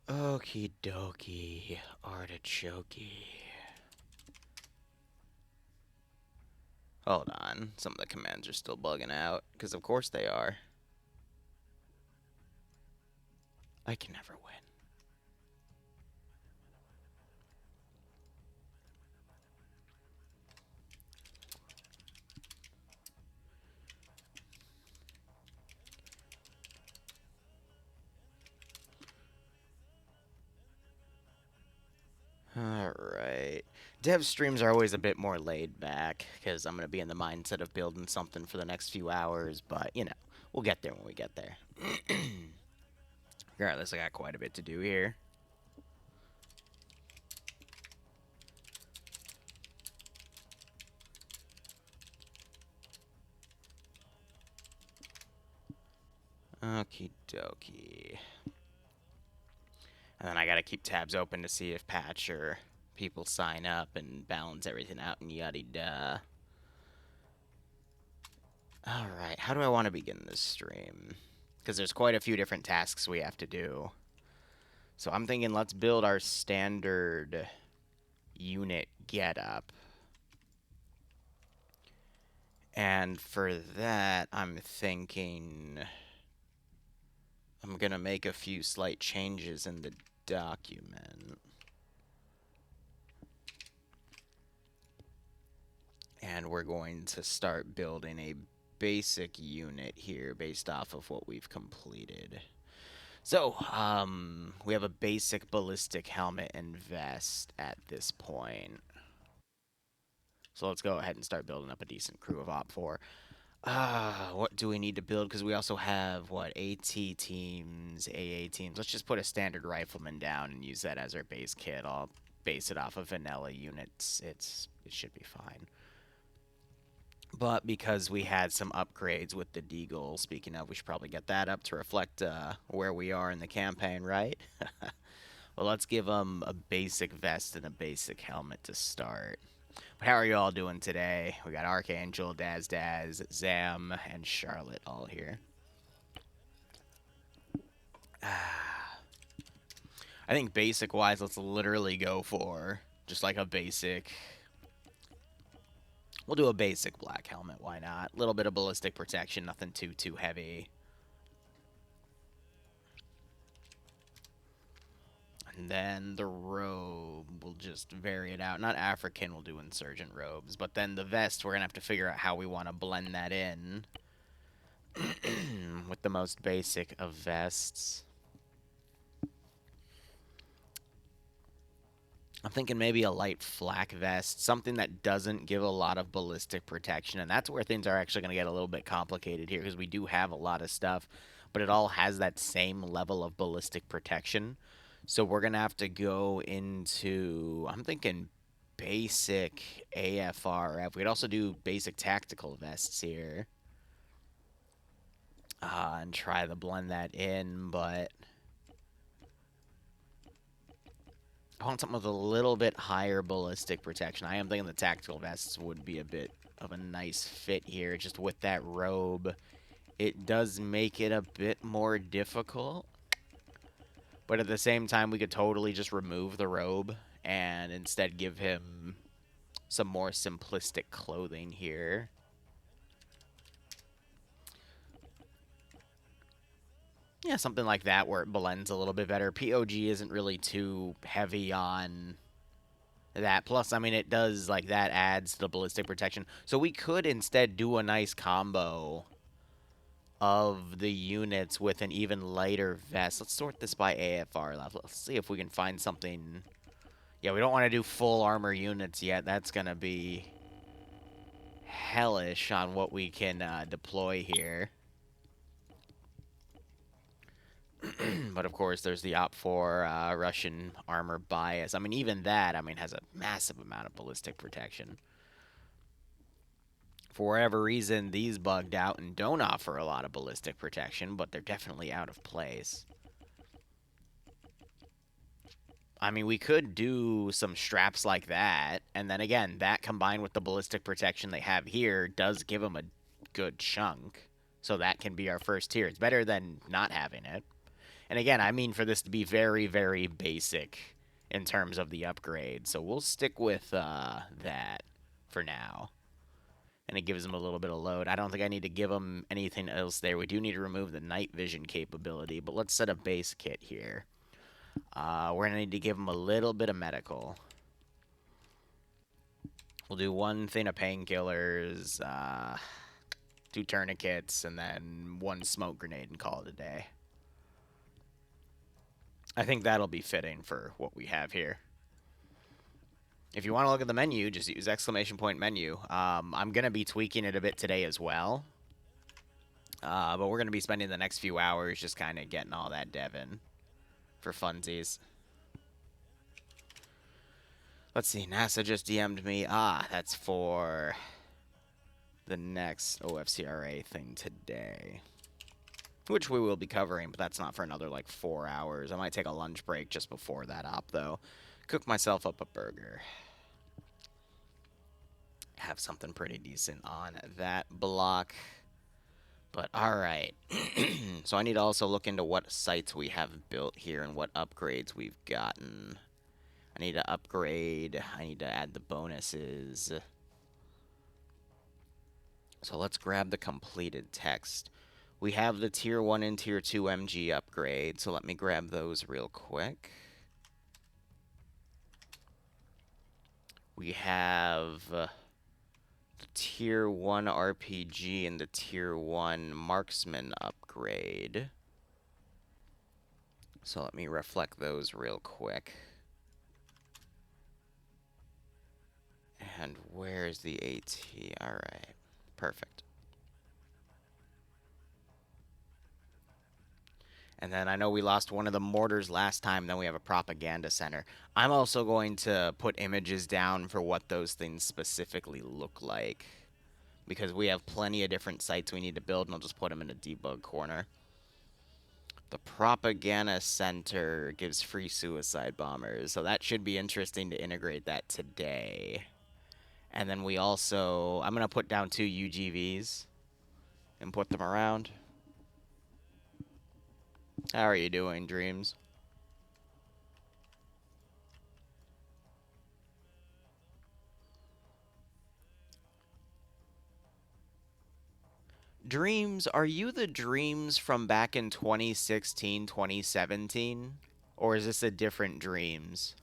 Okie dokie, artichoke. Hold on, some of the commands are still bugging out, because of course they are. I can never win. Alright. Dev streams are always a bit more laid back, because I'm going to be in the mindset of building something for the next few hours, but, you know, we'll get there when we get there. Regardless, I got quite a bit to do here. Okie dokie. And then I gotta keep tabs open to see if patch or people sign up and balance everything out and yada da. Alright, how do I want to begin this stream? Because there's quite a few different tasks we have to do. So I'm thinking let's build our standard unit getup. And for that, I'm thinking I'm gonna make a few slight changes in the document. And we're going to start building a basic unit here based off of what we've completed. So, we have a basic ballistic helmet and vest at this point. So let's go ahead and start building up a decent crew of Op 4. What do we need to build? Because we also have, what, AT teams, AA teams. Let's just put a standard rifleman down and use that as our base kit. I'll base it off of vanilla units. It should be fine. But because we had some upgrades with the Deagle, speaking of, we should probably get that up to reflect where we are in the campaign, right? Well, let's give them a basic vest and a basic helmet to start. But how are you all doing today? We got Archangel, Daz Daz, Zam, and Charlotte all here. I think basic-wise, let's literally go for just like a basic. We'll do a basic black helmet, why not? A little bit of ballistic protection, nothing too heavy. And then the robe, we'll just vary it out. Not African, we'll do insurgent robes. But then the vest, we're going to have to figure out how we want to blend that in with the most basic of vests. I'm thinking maybe a light flak vest, something that doesn't give a lot of ballistic protection. And that's where things are actually going to get a little bit complicated here, because we do have a lot of stuff, but it all has that same level of ballistic protection. So we're going to have to go into, I'm thinking basic AFRF. We could also do basic tactical vests here. And try to blend that in, but I want something with a little bit higher ballistic protection. I am thinking the tactical vests would be a bit of a nice fit here, just with that robe. It does make it a bit more difficult, but at the same time, we could totally just remove the robe and instead give him some more simplistic clothing here. Yeah, something like that where it blends a little bit better. POG isn't really too heavy on that. Plus, I mean, it does, like, that adds the ballistic protection. So we could instead do a nice combo of the units with an even lighter vest. Let's sort this by AFR level. Let's see if we can find something. Yeah, we don't want to do full armor units yet. That's going to be hellish on what we can deploy here. But of course, there's the Op 4 Russian armor bias. I mean, even that, I mean, has a massive amount of ballistic protection. For whatever reason, these bugged out and don't offer a lot of ballistic protection, but they're definitely out of place. I mean, we could do some straps like that, and then again, that combined with the ballistic protection they have here does give them a good chunk. So that can be our first tier. It's better than not having it. And again, I mean for this to be very, very basic in terms of the upgrade. So we'll stick with that for now. And it gives them a little bit of load. I don't think I need to give them anything else there. We do need to remove the night vision capability, but let's set a base kit here. We're going to need to give them a little bit of medical. We'll do one thing of painkillers, 2 tourniquets, and then 1 smoke grenade and call it a day. I think that'll be fitting for what we have here. If you want to look at the menu, just use ! menu. I'm going to be tweaking it a bit today as well. But we're going to be spending the next few hours just kind of getting all that dev in for funsies. Let's see, NASA just DM'd me. That's for the next OFCRA thing today, which we will be covering, but that's not for another, like, 4 hours. I might take a lunch break just before that op, though. Cook myself up a burger. Have something pretty decent on that block. But, alright. So I need to also look into what sites we have built here and what upgrades we've gotten. I need to upgrade. I need to add the bonuses. So let's grab the completed text. We have the Tier 1 and Tier 2 MG upgrade, so let me grab those real quick. We have the Tier 1 RPG and the Tier 1 Marksman upgrade. So let me reflect those real quick. And where's the AT? Alright, perfect. And then I know we lost one of the mortars last time, then we have a propaganda center. I'm also going to put images down for what those things specifically look like, because we have plenty of different sites we need to build, and I'll just put them in a debug corner. The propaganda center gives free suicide bombers, so that should be interesting to integrate that today. And then we also, I'm going to put down 2 UGVs and put them around. How are you doing, Dreams? Dreams, are you the Dreams from back in 2016, 2017? Or is this a different Dreams?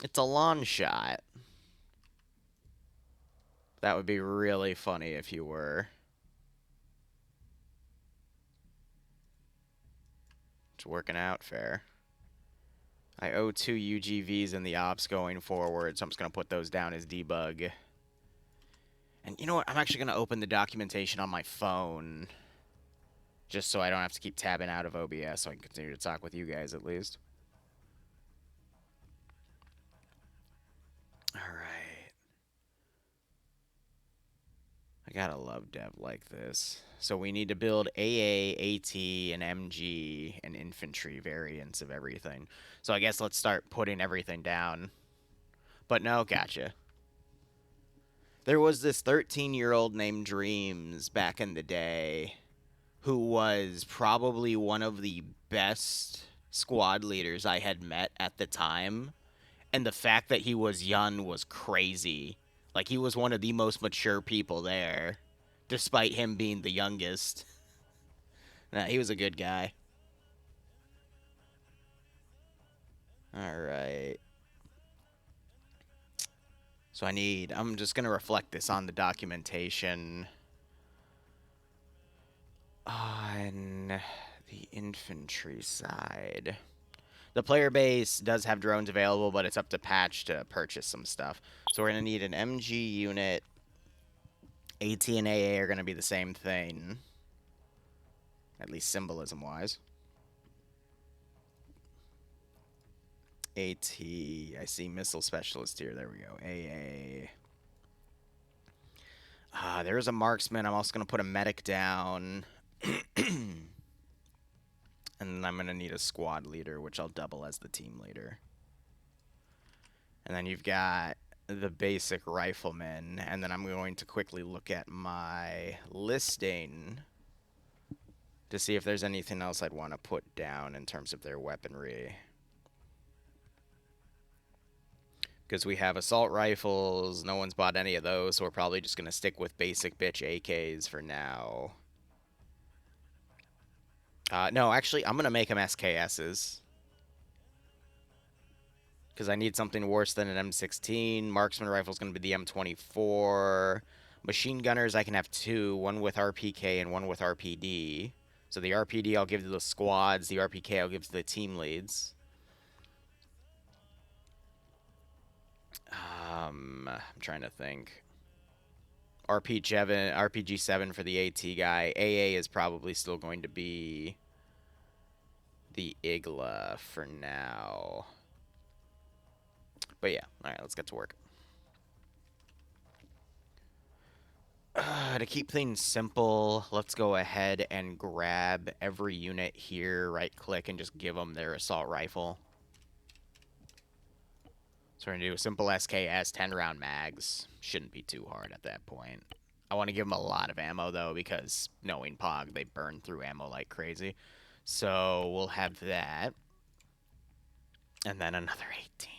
It's a long shot. That would be really funny if you were. It's working out fair. I owe 2 UGVs in the ops going forward, so I'm just going to put those down as debug. And you know what? I'm actually going to open the documentation on my phone, just so I don't have to keep tabbing out of OBS, so I can continue to talk with you guys at least. Alright. I gotta love dev like this. So we need to build AA, AT, and MG, and infantry variants of everything. So I guess let's start putting everything down. But no, gotcha. There was this 13-year-old named Dreams back in the day who was probably one of the best squad leaders I had met at the time. And the fact that he was young was crazy. Like, he was one of the most mature people there, despite him being the youngest. Nah, he was a good guy. Alright. So I'm just going to reflect this on the documentation. On the infantry side. The player base does have drones available, but it's up to patch to purchase some stuff. So we're going to need an MG unit. AT and AA are going to be the same thing. At least symbolism-wise. AT, I see missile specialist here. There we go. AA. There's a marksman. I'm also going to put a medic down. And I'm going to need a squad leader, which I'll double as the team leader. And then you've got the basic rifleman, and then I'm going to quickly look at my listing to see if there's anything else I'd want to put down in terms of their weaponry. Because we have assault rifles, no one's bought any of those, so we're probably just going to stick with basic bitch AKs for now. No, actually, I'm going to make them SKSs. Because I need something worse than an M16. Marksman rifle is going to be the M24. Machine gunners, I can have two, one with RPK and one with RPD. So the RPD I'll give to the squads, the RPK I'll give to the team leads. I'm trying to think. RPG7 for the AT guy. AA is probably still going to be the Igla for now. But yeah, alright, let's get to work. To keep things simple, let's go ahead and grab every unit here, right-click, and just give them their assault rifle. So we're going to do a simple SKS, 10-round mags. Shouldn't be too hard at that point. I want to give them a lot of ammo, though, because knowing POG, they burn through ammo like crazy. So we'll have that. And then another 18.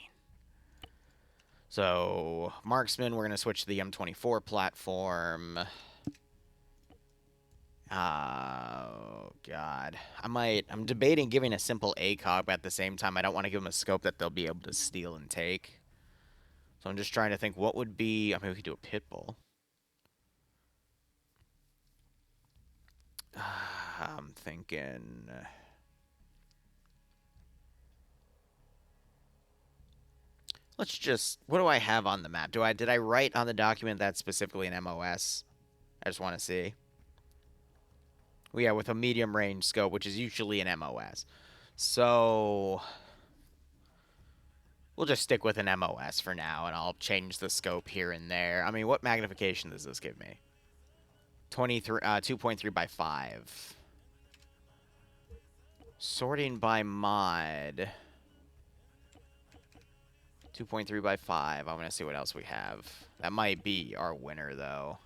So, marksman, we're going to switch to the M24 platform. Oh, God. I'm debating giving a simple ACOG, but at the same time, I don't want to give them a scope that they'll be able to steal and take. So I'm just trying to think what would be... I mean, we could do a pit bull. I'm thinking... Let's just... What do I have on the map? Did I write on the document that specifically an MOS? I just want to see. Well, yeah, with a medium range scope, which is usually an MOS. So... We'll just stick with an MOS for now, and I'll change the scope here and there. I mean, what magnification does this give me? 2.3 by 5. Sorting by mod. 2.3 by 5. I'm going to see what else we have. That might be our winner, though.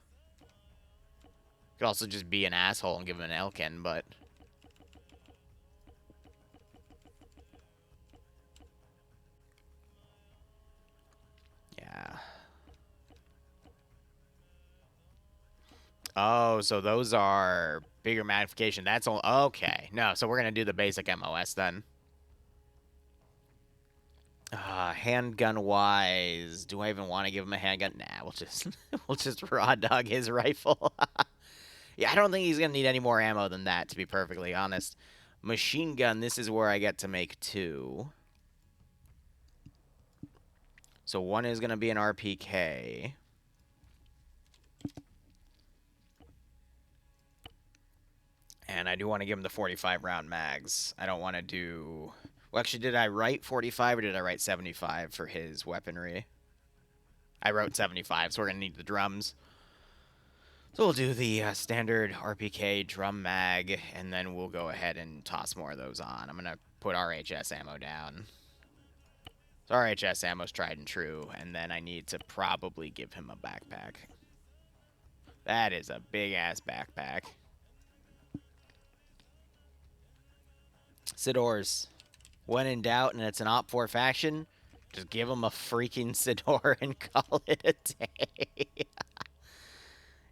Could also just be an asshole and give him an Elkin, but... Yeah. Oh, so those are bigger magnification. That's all. Okay. No, so we're going to do the basic MOS then. Handgun wise, do I even want to give him a handgun? Nah, we'll just raw dog his rifle. Yeah, I don't think he's gonna need any more ammo than that, to be perfectly honest. Machine gun, this is where I get to make two. So one is gonna be an RPK. And I do want to give him the 45 round mags. I don't want to do... Well, actually, did I write 45 or did I write 75 for his weaponry? I wrote 75, so we're going to need the drums. So we'll do the standard RPK drum mag, and then we'll go ahead and toss more of those on. I'm going to put RHS ammo down. So RHS ammo's tried and true, and then I need to probably give him a backpack. That is a big-ass backpack. Sidors. When in doubt and it's an Op 4 faction, just give them a freaking Sidor and call it a day.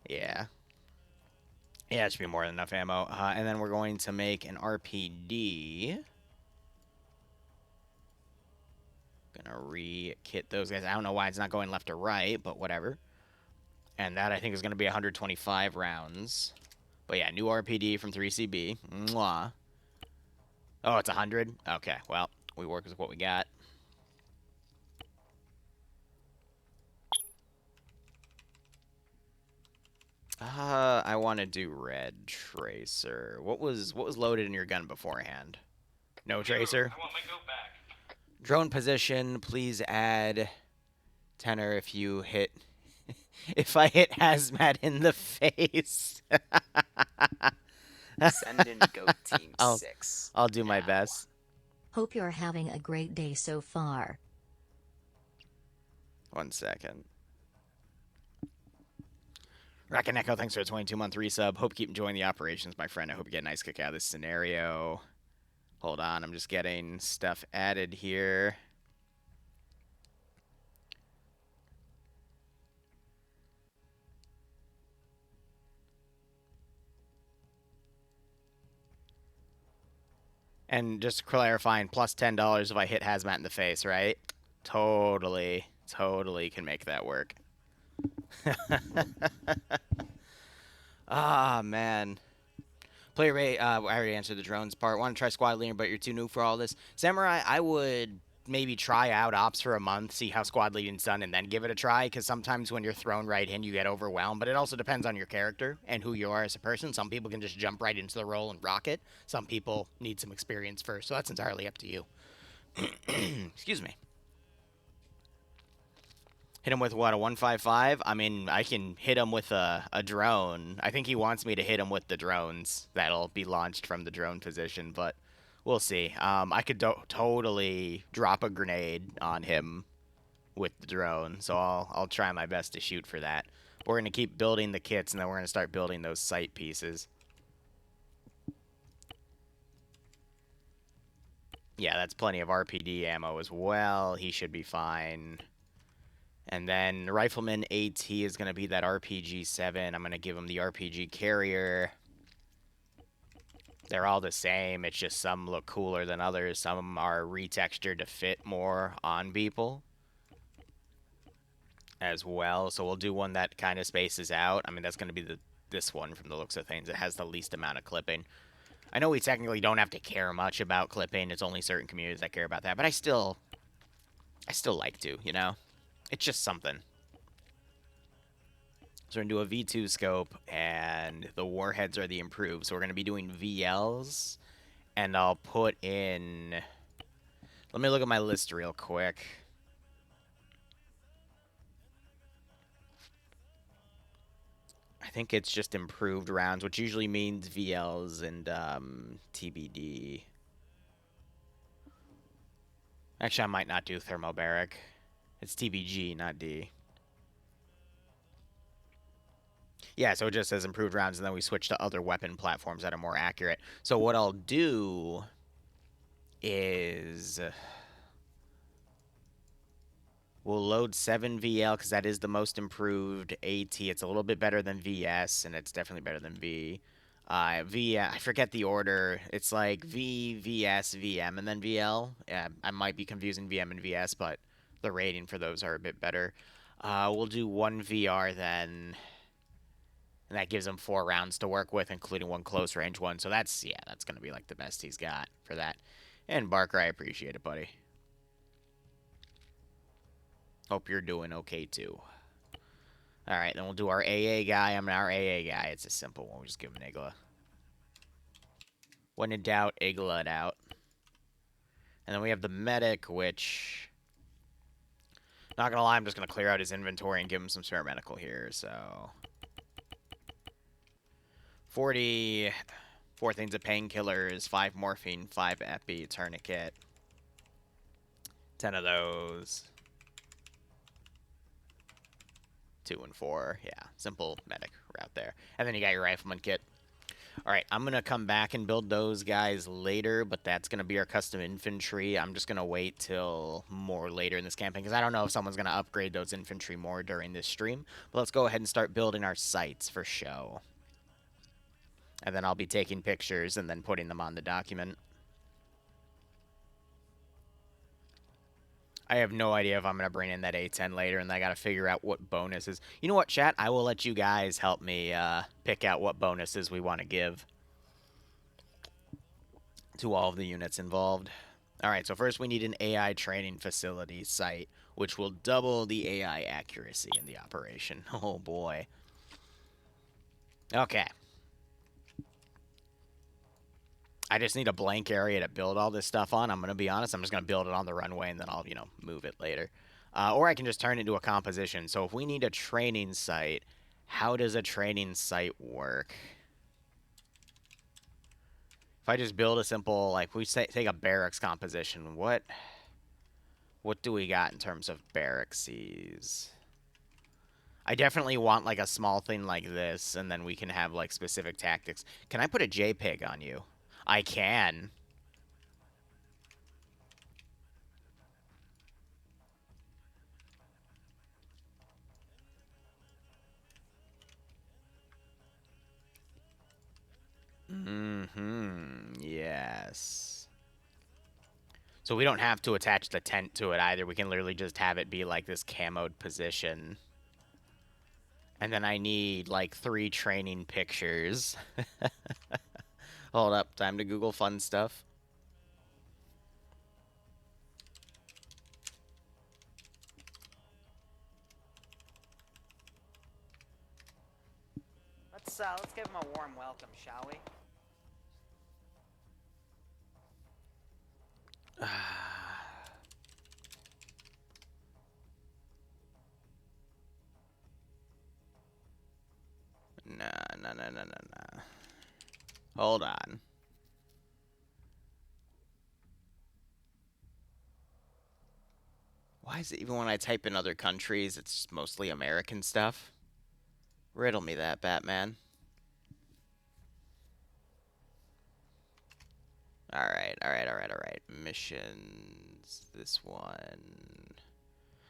Yeah. Yeah, it should be more than enough ammo. And then we're going to make an RPD. Gonna re-kit those guys. I don't know why it's not going left or right, but whatever. And that, I think, is going to be 125 rounds. But yeah, new RPD from 3CB. Mwah. Oh, it's 100? Okay, well, we work with what we got. I want to do red tracer. What was loaded in your gun beforehand? No tracer? I want my goat back. Drone position, please add tenor if you hit... if I hit hazmat in the face. Send in goat team 6. I'll do my best. Hope you're having a great day so far. 1 second. Rack Echo, thanks for a 22-month resub. Hope you keep enjoying the operations, my friend. I hope you get a nice kick out of this scenario. Hold on, I'm just getting stuff added here. And just clarifying, plus $10 if I hit Hazmat in the face, right? Totally can make that work. Ah, man. Player rate, I already answered the drones part. Want to try squad leader, but you're too new for all this. Samurai, I would maybe try out ops for a month, see how squad leading's done, and then give it a try, because sometimes when you're thrown right in, you get overwhelmed. But it also depends on your character and who you are as a person. Some people can just jump right into the role and rock it. Some people need some experience first, so that's entirely up to you. Excuse me. Hit him with what, a 155? I mean, I can hit him with a drone. I think he wants me to hit him with the drones that'll be launched from the drone position, but we'll see. I could totally drop a grenade on him with the drone, so I'll try my best to shoot for that. We're gonna keep building the kits, and then we're gonna start building those sight pieces. Yeah, that's plenty of RPD ammo as well. He should be fine. And then Rifleman AT is going to be that RPG-7. I'm going to give him the RPG carrier. They're all the same. It's just some look cooler than others. Some are retextured to fit more on people as well. So we'll do one that kind of spaces out. I mean, that's going to be this one from the looks of things. It has the least amount of clipping. I know we technically don't have to care much about clipping. It's only certain communities that care about that. But I still like to, you know? It's just something. So we're going to do a V2 scope, and the warheads are the improved. So we're going to be doing VLs, and I'll put in... Let me look at my list real quick. I think it's just improved rounds, which usually means VLs and TBD. Actually, I might not do thermobaric. It's TBG, not D. Yeah, so it just says improved rounds, and then we switch to other weapon platforms that are more accurate. So what I'll do is... We'll load 7 VL, because that is the most improved AT. It's a little bit better than VS, and it's definitely better than V. I forget the order. It's like V, VS, VM, and then VL. I might be confusing VM and VS, but the rating for those are a bit better. We'll do 1 VR then, and that gives him 4 rounds to work with, including 1 close range one. So that's going to be like the best he's got for that. And Barker, I appreciate it, buddy. Hope you're doing okay, too. All right, then we'll do our AA guy. I'm our AA guy. It's a simple one. We'll just give him an Igla. When in doubt, Igla it out. And then we have the medic, which... Not gonna lie, I'm just gonna clear out his inventory and give him some spare medical here, so... 40... 4 things of painkillers, 5 morphine, 5 epi, tourniquet. 10 of those. 2 and 4. Yeah, simple medic route there. And then you got your rifleman kit. Alright, I'm going to come back and build those guys later, but that's going to be our custom infantry. I'm just going to wait till more later in this campaign, because I don't know if someone's going to upgrade those infantry more during this stream. But let's go ahead and start building our sites for show. And then I'll be taking pictures and then putting them on the document. I have no idea if I'm going to bring in that A10 later, and I got to figure out what bonuses. You know what, chat? I will let you guys help me pick out what bonuses we want to give to all of the units involved. All right, so first we need an AI training facility site, which will double the AI accuracy in the operation. Oh, boy. Okay. I just need a blank area to build all this stuff on. I'm going to be honest. I'm just going to build it on the runway, and then I'll, move it later. Or I can just turn it into a composition. So if we need a training site, how does a training site work? If I just build a simple, like, we say, take a barracks composition, what What do we got in terms of barrackses? I definitely want like a small thing like this, and then we can have like specific tactics. Can I put a JPEG on you? I can. Mm-hmm. Yes. So we don't have to attach the tent to it either. We can literally just have it be like this camoed position. And then I need like 3 training pictures. Hold up. Time to Google fun stuff. Let's give him a warm welcome, shall we? Nah. Hold on. Why is it even when I type in other countries, it's mostly American stuff? Riddle me that, Batman. Alright. Missions. This one.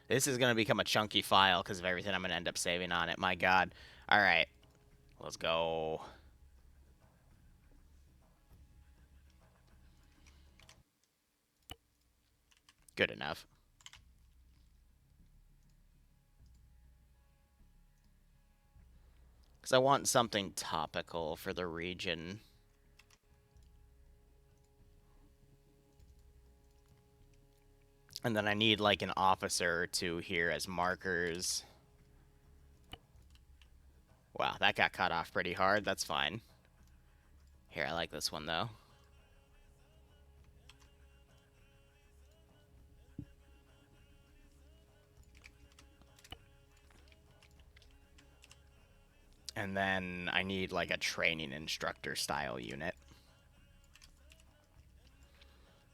This is going to become a chunky file because of everything I'm going to end up saving on it. My god. Alright. Let's go. Good enough. Because I want something topical for the region. And then I need like an officer or two here as markers. Wow, that got cut off pretty hard. That's fine. Here, I like this one though. And then I need like a training instructor style unit.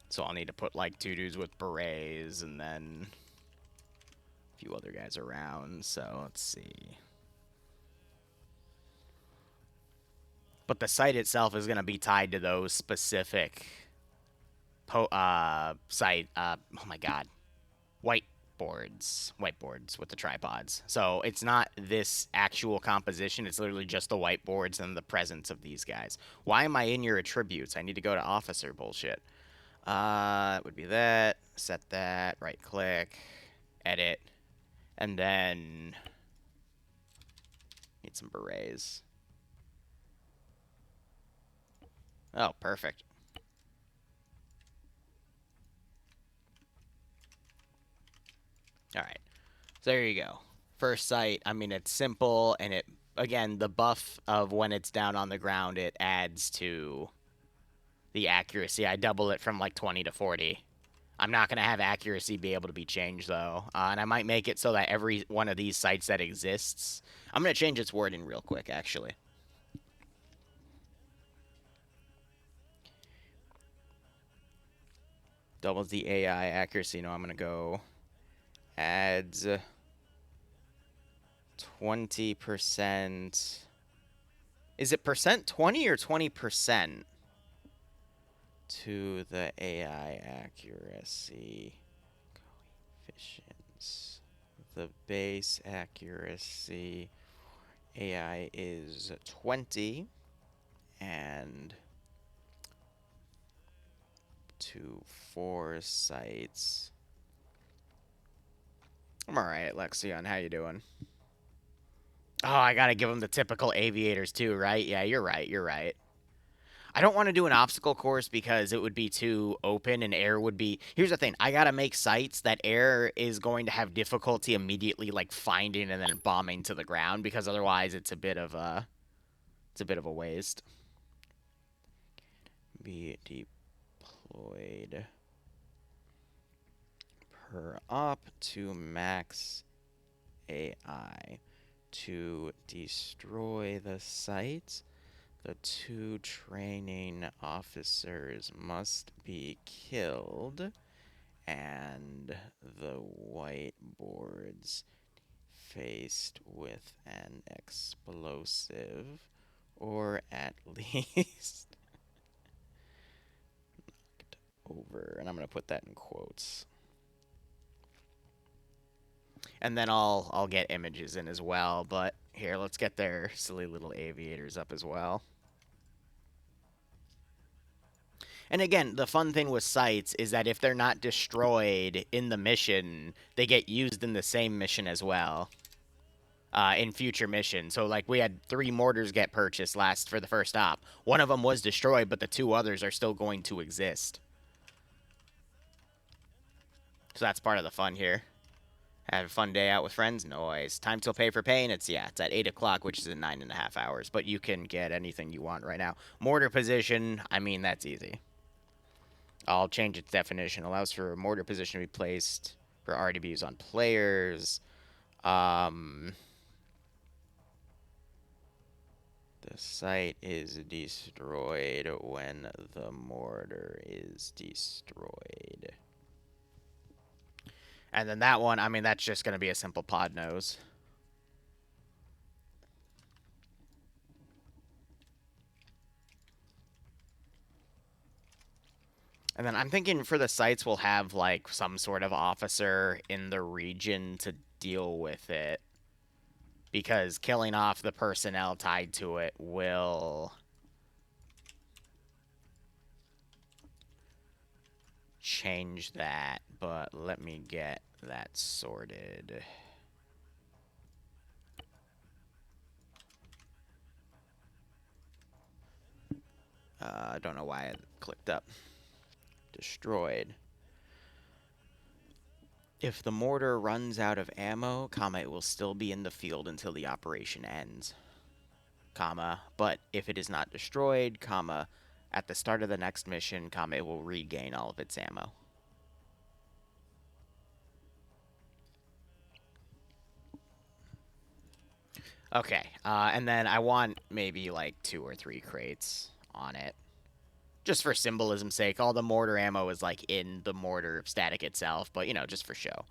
So I'll need to put like 2 dudes with berets and then a few other guys around. So let's see. But the site itself is going to be tied to those specific site. Oh my god, whiteboards with the tripods. So it's not this actual composition. It's literally just the whiteboards and the presence of these guys. Why am I in your attributes? I need to go to officer bullshit. It would be that. Set that. Right click. Edit. And then need some berets. Oh, perfect. All right. So there you go. First sight. I mean, it's simple, and it again the buff of when it's down on the ground, it adds to the accuracy. I double it from like 20 to 40. I'm not gonna have accuracy be able to be changed though, and I might make it so that every one of these sites that exists, I'm gonna change its wording real quick actually. Doubles the AI accuracy. No, I'm gonna go adds 20%. Is it percent 20 or 20% to the AI accuracy coefficients? The base accuracy AI is 20 and to 4 sites. I'm alright, Lexion. How you doing? Oh, I gotta give them the typical aviators too, right? Yeah, you're right. I don't want to do an obstacle course because it would be too open and air would be... Here's the thing. I got to make sites that air is going to have difficulty immediately like finding and then bombing to the ground because otherwise it's a bit of a waste. Be deployed per op to max AI to destroy the site. The 2 training officers must be killed and the white boards faced with an explosive, or at least over, and I'm going to put that in quotes. And then I'll get images in as well, but here, let's get their silly little aviators up as well. And again, the fun thing with sites is that if they're not destroyed in the mission, they get used in the same mission as well. In future missions. So, like, we had 3 mortars get purchased last for the first op. One of them was destroyed, but the 2 others are still going to exist. So that's part of the fun here. Have a fun day out with friends? Noise. Time till pay for pain? It's at 8 o'clock, which is in 9.5 hours. But you can get anything you want right now. Mortar position, I mean, that's easy. I'll change its definition. Allows for a mortar position to be placed for RDBs on players. The site is destroyed when the mortar is destroyed. And then that one, I mean, that's just going to be a simple pod nose. And then I'm thinking for the sites, we'll have, like, some sort of officer in the region to deal with it. Because killing off the personnel tied to it will change that. But let me get that sorted. I don't know why it clicked up. Destroyed. If the mortar runs out of ammo, comma, it will still be in the field until the operation ends, comma, but if it is not destroyed, comma, at the start of the next mission, comma, it will regain all of its ammo. Okay, and then I want maybe like 2 or 3 crates on it. Just for symbolism's sake. All the mortar ammo is like in the mortar static itself, but you know, just for show.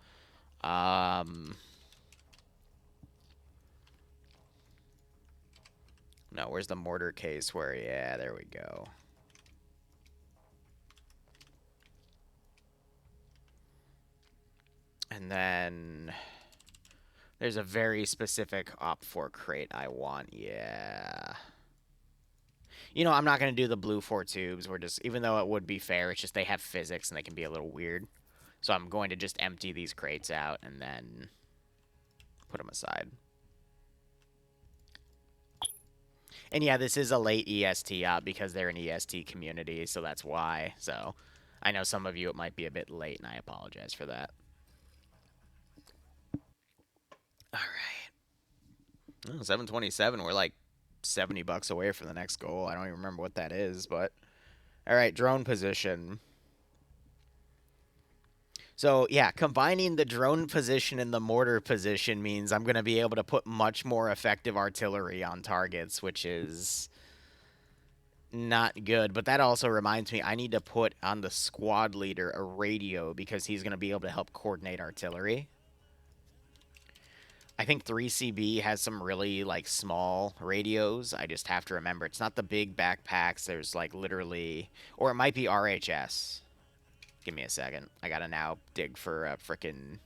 No, where's the mortar case where, yeah, there we go. And then there's a very specific Op4 crate I want, yeah. You know, I'm not going to do the blue 4 tubes. We're just, even though it would be fair, it's just they have physics and they can be a little weird. So I'm going to just empty these crates out and then put them aside. And yeah, this is a late EST op because they're an EST community, so that's why. So I know some of you it might be a bit late, and I apologize for that. All right. Oh, 727. We're like $70 away from the next goal. I don't even remember what that is, but all right, drone position. So, yeah, combining the drone position and the mortar position means I'm going to be able to put much more effective artillery on targets, which is not good. But that also reminds me I need to put on the squad leader a radio because he's going to be able to help coordinate artillery. I think 3CB has some really, like, small radios. I just have to remember. It's not the big backpacks. There's, like, literally... Or it might be RHS. Give me a second. I gotta now dig for a frickin'...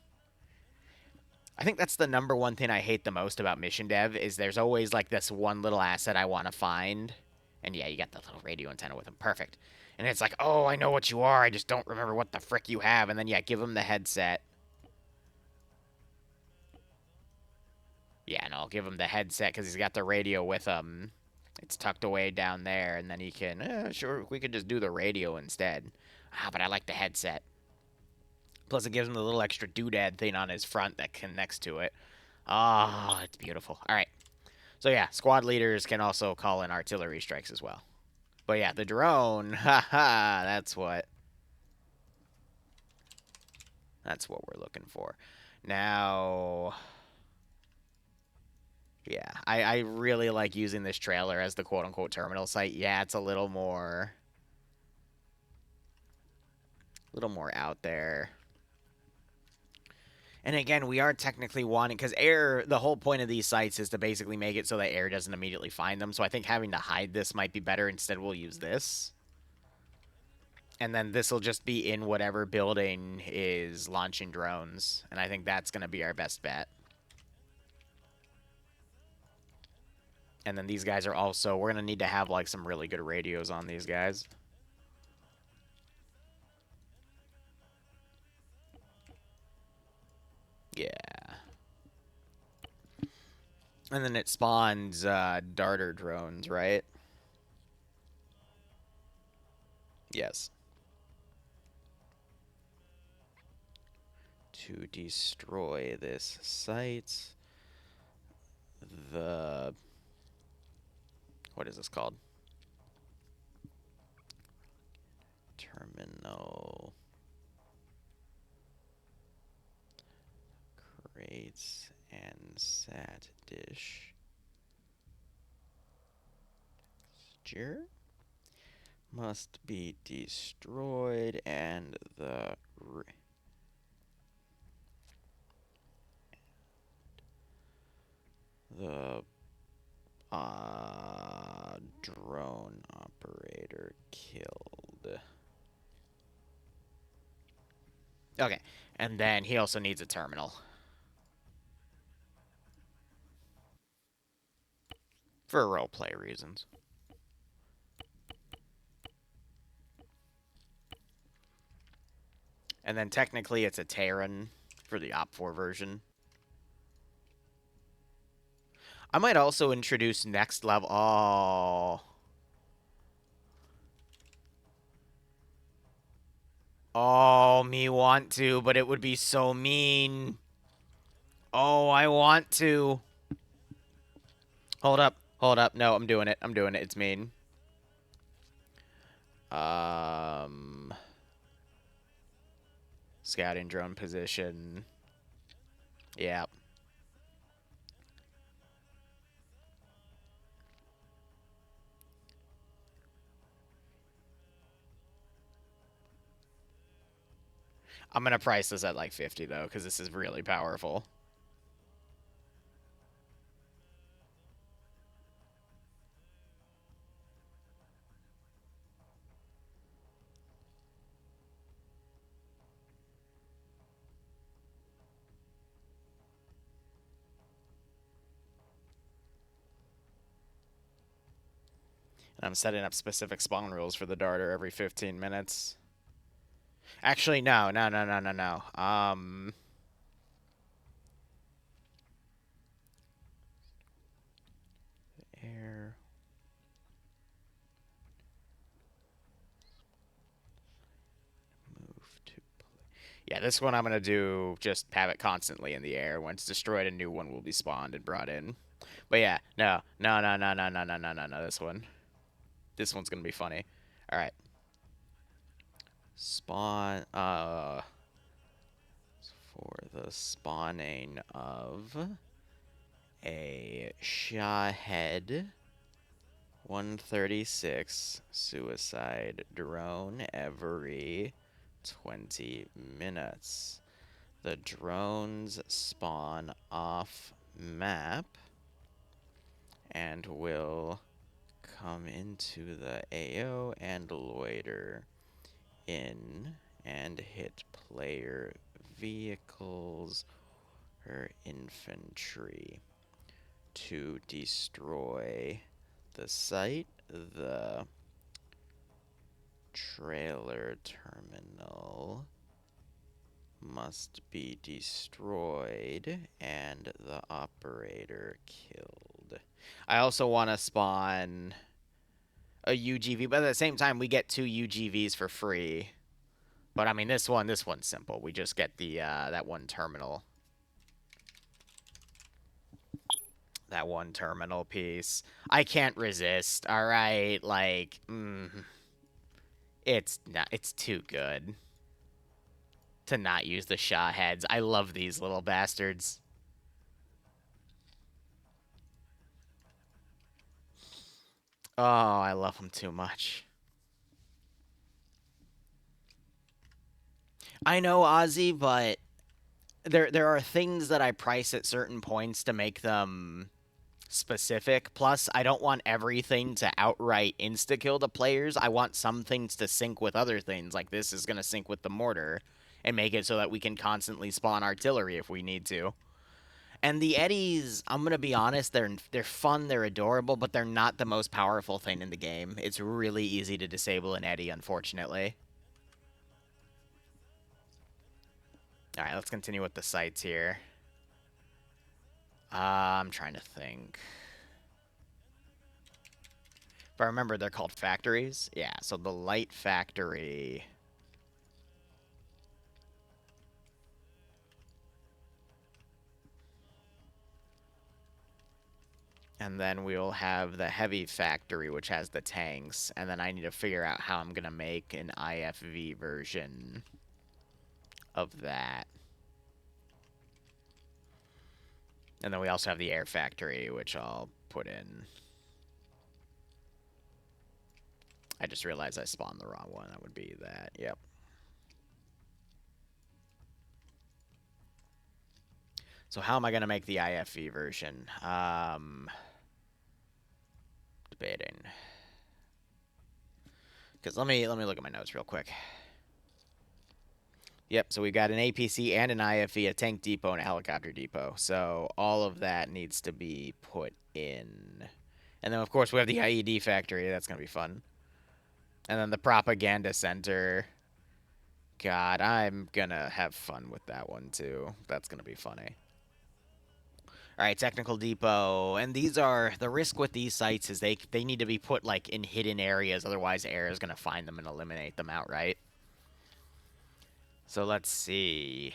I think that's the number one thing I hate the most about mission dev is there's always, like, this one little asset I want to find. And, yeah, you got the little radio antenna with them. Perfect. And it's like, oh, I know what you are. I just don't remember what the frick you have. And then, yeah, give him the headset. Yeah, and I'll give him the headset because he's got the radio with him. It's tucked away down there, and then he can... sure, we could just do the radio instead. Ah, but I like the headset. Plus, it gives him the little extra doodad thing on his front that connects to it. Ah, it's beautiful. All right. So, yeah, squad leaders can also call in artillery strikes as well. But, yeah, the drone, haha, that's what we're looking for. Now... Yeah, I really like using this trailer as the quote-unquote terminal site. Yeah, it's a little more out there. And again, we are technically wanting, because air, the whole point of these sites is to basically make it so that air doesn't immediately find them. So I think having to hide this might be better. Instead, we'll use this. And then this will just be in whatever building is launching drones. And I think that's going to be our best bet. And then these guys are also, we're going to need to have like some really good radios on these guys. Yeah. And then it spawns darter drones, right? Yes. To destroy this site, the... What is this called? Terminal. Crates and sat dish. Texture must be destroyed and the drone operator killed. Okay, and then he also needs a terminal. For roleplay reasons. And then technically it's a Terran for the Op4 version. I might also introduce next level. Oh. Oh, me want to, but it would be so mean. Oh, I want to. Hold up. Hold up. No, I'm doing it. I'm doing it. It's mean. Scouting drone position. Yeah. I'm going to price this at like 50, though, because this is really powerful. And I'm setting up specific spawn rules for the darter every 15 minutes. Actually, no. Air. Move to play. Yeah, this one I'm going to do just have it constantly in the air. Once destroyed, a new one will be spawned and brought in. But yeah, no, this one. This one's going to be funny. All right. Spawn, for the spawning of a Shahhead 136 suicide drone every 20 minutes. The drones spawn off map and will come into the AO and loiter in and hit player vehicles or infantry. To destroy the site, the trailer terminal must be destroyed and the operator killed. I also want to spawn a UGV, but at the same time, we get 2 UGVs for free. But I mean, this one's simple. We just get the that one terminal. That one terminal piece. I can't resist. All right, like, it's not. It's too good to not use the shot heads. I love these little bastards. Oh, I love them too much. I know, Ozzy, but there are things that I price at certain points to make them specific. Plus, I don't want everything to outright insta kill the players. I want some things to sync with other things. Like this is going to sync with the mortar and make it so that we can constantly spawn artillery if we need to. And the eddies, I'm gonna be honest, they're fun, they're adorable, but they're not the most powerful thing in the game. It's really easy to disable an eddy, unfortunately. All right, let's continue with the sites here. I'm trying to think. If I remember, they're called factories. Yeah, so the light factory. And then we'll have the heavy factory, which has the tanks. And then I need to figure out how I'm going to make an IFV version of that. And then we also have the air factory, which I'll put in. I just realized I spawned the wrong one. That would be that. Yep. So how am I going to make the IFV version? Debating. Because let me look at my notes real quick. Yep, so we've got an APC and an IFV, a tank depot, and a helicopter depot. So all of that needs to be put in. And then, of course, we have the IED factory. That's going to be fun. And then the propaganda center. God, I'm going to have fun with that one, too. That's going to be funny. All right, technical depot. And these are, the risk with these sites is they need to be put, like, in hidden areas. Otherwise, air is going to find them and eliminate them outright. So let's see.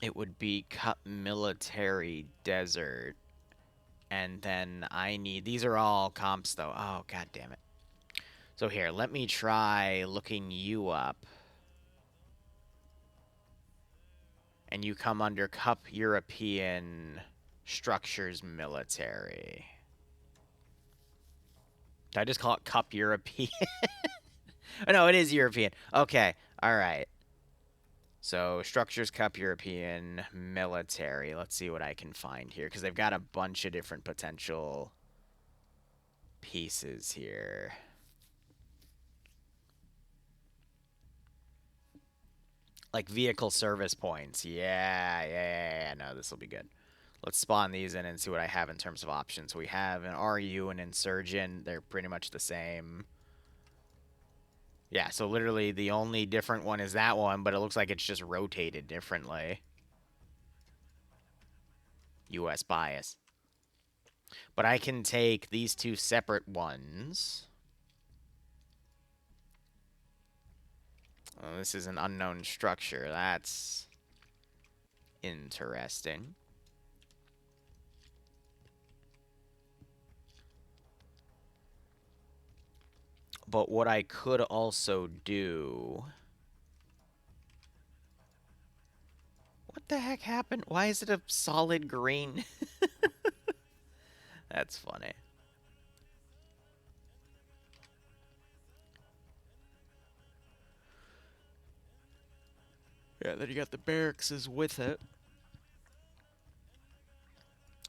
It would be Cup Military Desert. And then I need... These are all comps, though. Oh, god damn it. So here, let me try looking you up. And you come under Cup European Structures Military. Did I just call it Cup European? Oh, no, it is European. Okay, alright. So, Structures Cup European Military. Let's see what I can find here. Because they've got a bunch of different potential pieces here. Like vehicle service points. Yeah. No, this will be good. Let's spawn these in and see what I have in terms of options. We have an RU and Insurgent. They're pretty much the same. Yeah, so literally the only different one is that one, but it looks like it's just rotated differently. US bias. But I can take these two separate ones. Oh, this is an unknown structure. That's interesting. But what I could also do... What the heck happened? Why is it a solid green? That's funny. Yeah, then you got the barracks is with it.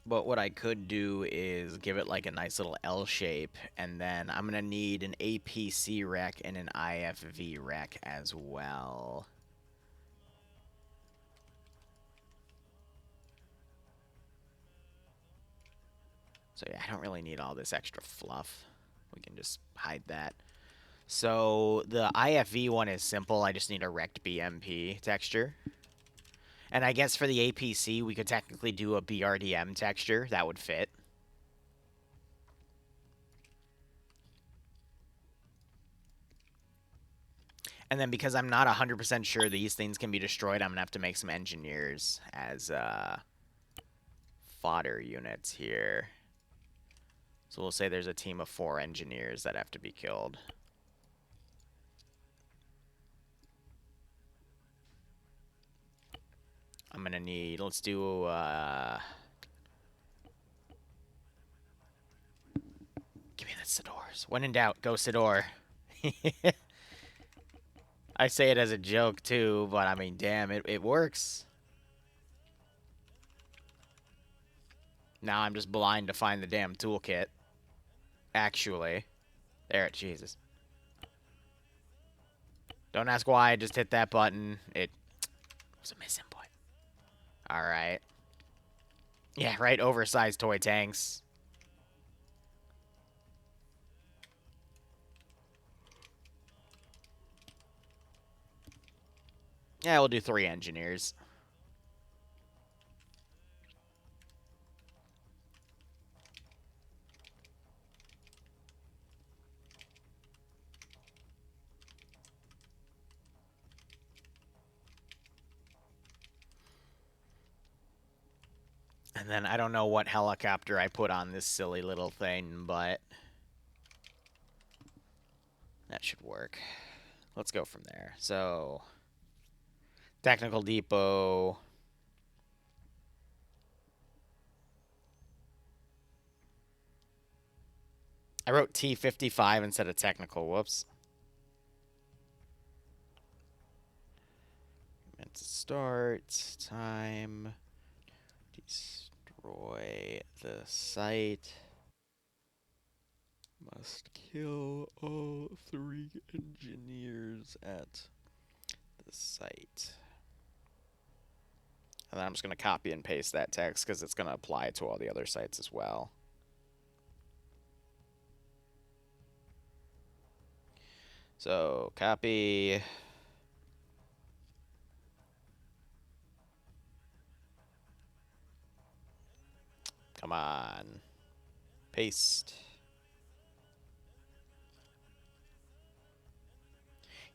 But what I could do is give it like a nice little L shape, and then I'm going to need an APC rec and an IFV rec as well. So yeah, I don't really need all this extra fluff. We can just hide that. So the IFV one is simple. I just need a rect BMP texture. And I guess for the APC, we could technically do a BRDM texture. That would fit. And then because I'm not 100% sure these things can be destroyed, I'm going to have to make some engineers as fodder units here. So we'll say there's a team of 4 engineers that have to be killed. I'm going to need... Let's do... Give me the Sidors. When in doubt, go Sidor. I say it as a joke too, but I mean, damn, it works. Now I'm just blind to find the damn toolkit. Actually. There, Jesus. Don't ask why, I just hit that button. It was a misinput. Alright. Yeah, right, oversized toy tanks. Yeah, we'll do 3 engineers. And then I don't know what helicopter I put on this silly little thing, but that should work. Let's go from there. So, technical depot. I wrote T55 instead of technical. Whoops. Meant to start. Time. Destroy the site. Must kill all 3 engineers at the site. And then I'm just going to copy and paste that text because it's going to apply to all the other sites as well. So, copy. Come on. Paste.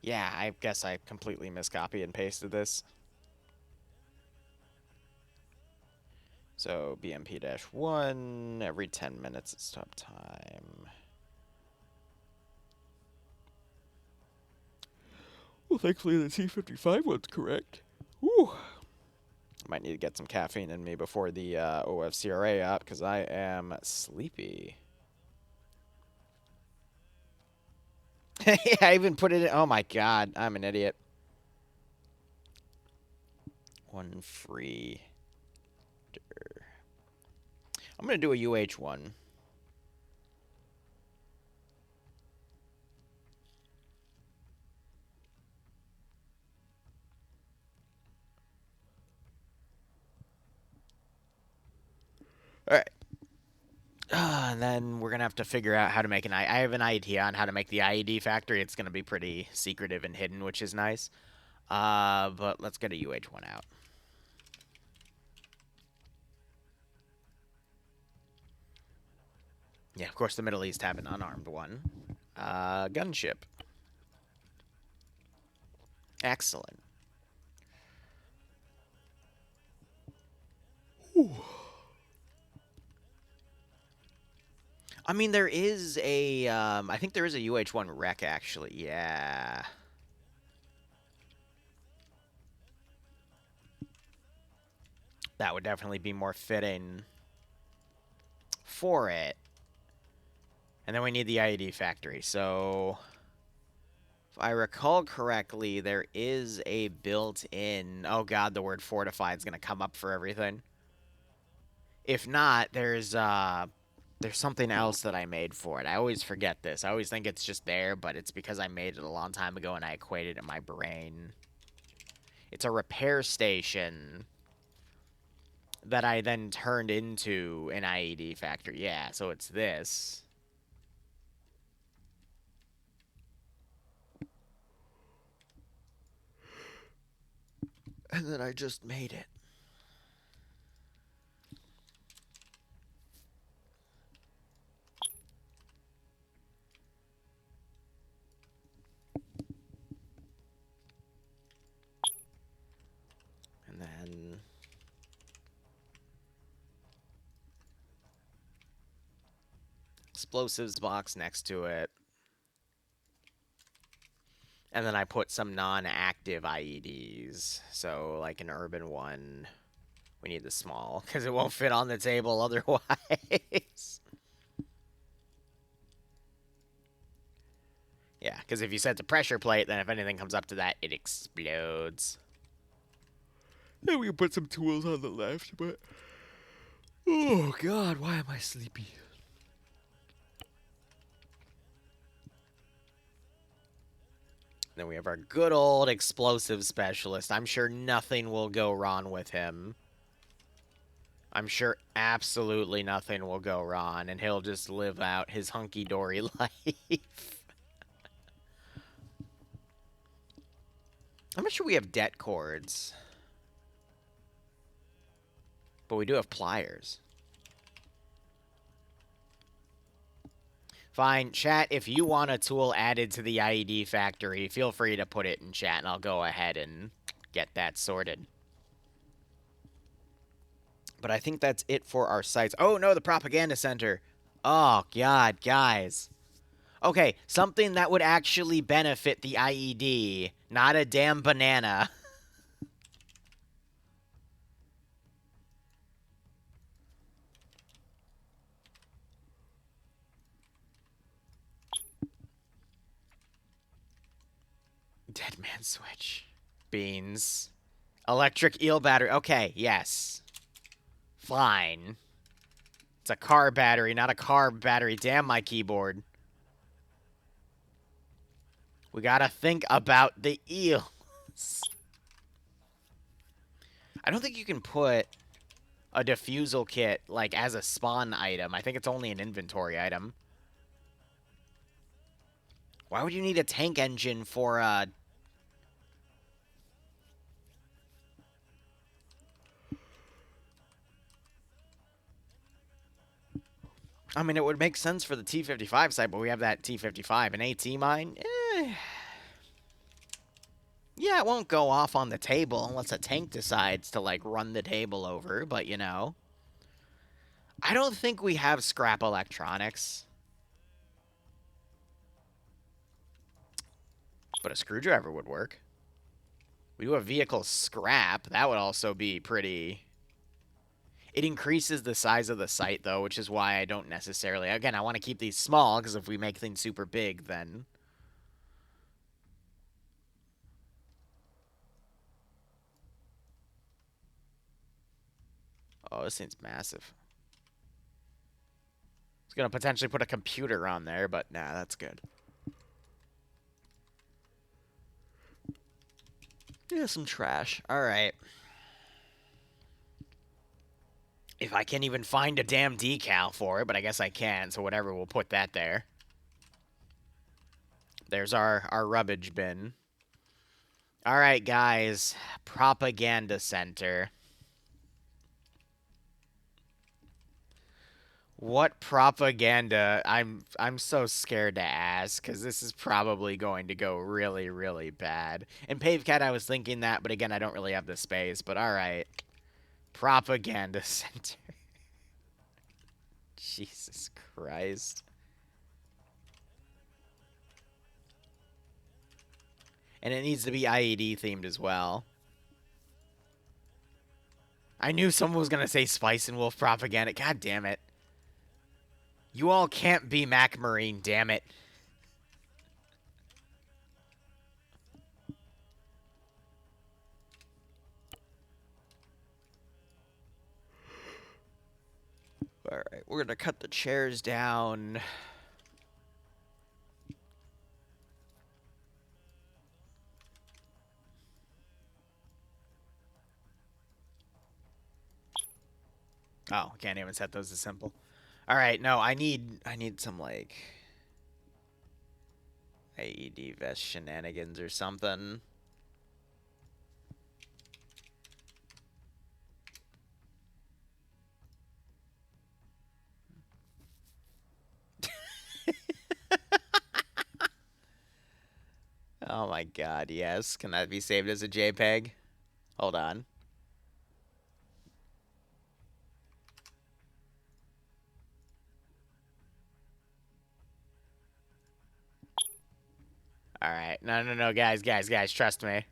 Yeah, I guess I completely miscopy and pasted this. So, BMP-1, every 10 minutes it's stop time. Well, thankfully the T55 one's correct. Whew. Might need to get some caffeine in me before the OFCRA up, because I am sleepy. Yeah, I even put it in. Oh my god, I'm an idiot. 1 free. I'm going to do a UH1. Alright. And then we're going to have to figure out how to make an... I have an idea on how to make the IED factory. It's going to be pretty secretive and hidden, which is nice. But let's get a UH1 out. Yeah, of course the Middle East have an unarmed one. Gunship. Excellent. Ooh. I mean, there is a, I think there is a UH-1 wreck, actually. Yeah. That would definitely be more fitting for it. And then we need the IED factory. So, if I recall correctly, there is a built-in... Oh, God, the word fortified is going to come up for everything. If not, there's something else that I made for it. I always forget this. I always think it's just there, but it's because I made it a long time ago and I equated it in my brain. It's a repair station that I then turned into an IED factory. Yeah, so it's this. And then I just made it. And then... explosives box next to it. And then I put some non-active IEDs. So, like an urban one. We need the small, because it won't fit on the table otherwise. Yeah, Yeah, because if you set the pressure plate, then if anything comes up to that, it explodes. Then we can put some tools on the left, but... Oh, God, why am I sleepy? Then we have our good old explosive specialist. I'm sure nothing will go wrong with him. I'm sure absolutely nothing will go wrong, and he'll just live out his hunky-dory life. I'm not sure we have det cords. But we do have pliers. Fine, chat, if you want a tool added to the IED factory, feel free to put it in chat, and I'll go ahead and get that sorted. But I think that's it for our sites. Oh, no, the propaganda center. Oh, God, guys. Okay, something that would actually benefit the IED, not a damn banana. Dead man switch. Beans. Electric eel battery. Okay, yes. Fine. It's a car battery, not a car battery. Damn my keyboard. We gotta think about the eels. I don't think you can put a defusal kit, like, as a spawn item. I think it's only an inventory item. Why would you need a tank engine for a... I mean, it would make sense for the T-55 site, but we have that T-55. An AT mine? Yeah, it won't go off on the table unless a tank decides to, like, run the table over, but, you know. I don't think we have scrap electronics. But a screwdriver would work. We do have vehicle scrap. That would also be pretty... It increases the size of the site, though, which is why I don't necessarily... Again, I want to keep these small, because if we make things super big, then... Oh, this thing's massive. I was going to potentially put a computer on there, but nah, that's good. Yeah, some trash. Alright. If I can't even find a damn decal for it, but I guess I can, so whatever, we'll put that there. There's our rubbish bin. Alright, guys. Propaganda center. What propaganda? I'm so scared to ask, because this is probably going to go really, really bad. In Pavecat, I was thinking that, but again, I don't really have the space, but alright. Propaganda center. Jesus Christ. And it needs to be IED themed as well. I knew someone was going to say Spice and Wolf propaganda. God damn it. You all can't be Mac Marine, damn it. Alright, we're going to cut the chairs down. Oh, can't even set those as simple. Alright, no, I need some, like... AED vest shenanigans or something. Oh my god, yes. Can that be saved as a JPEG? Hold on. Alright. No, guys, trust me.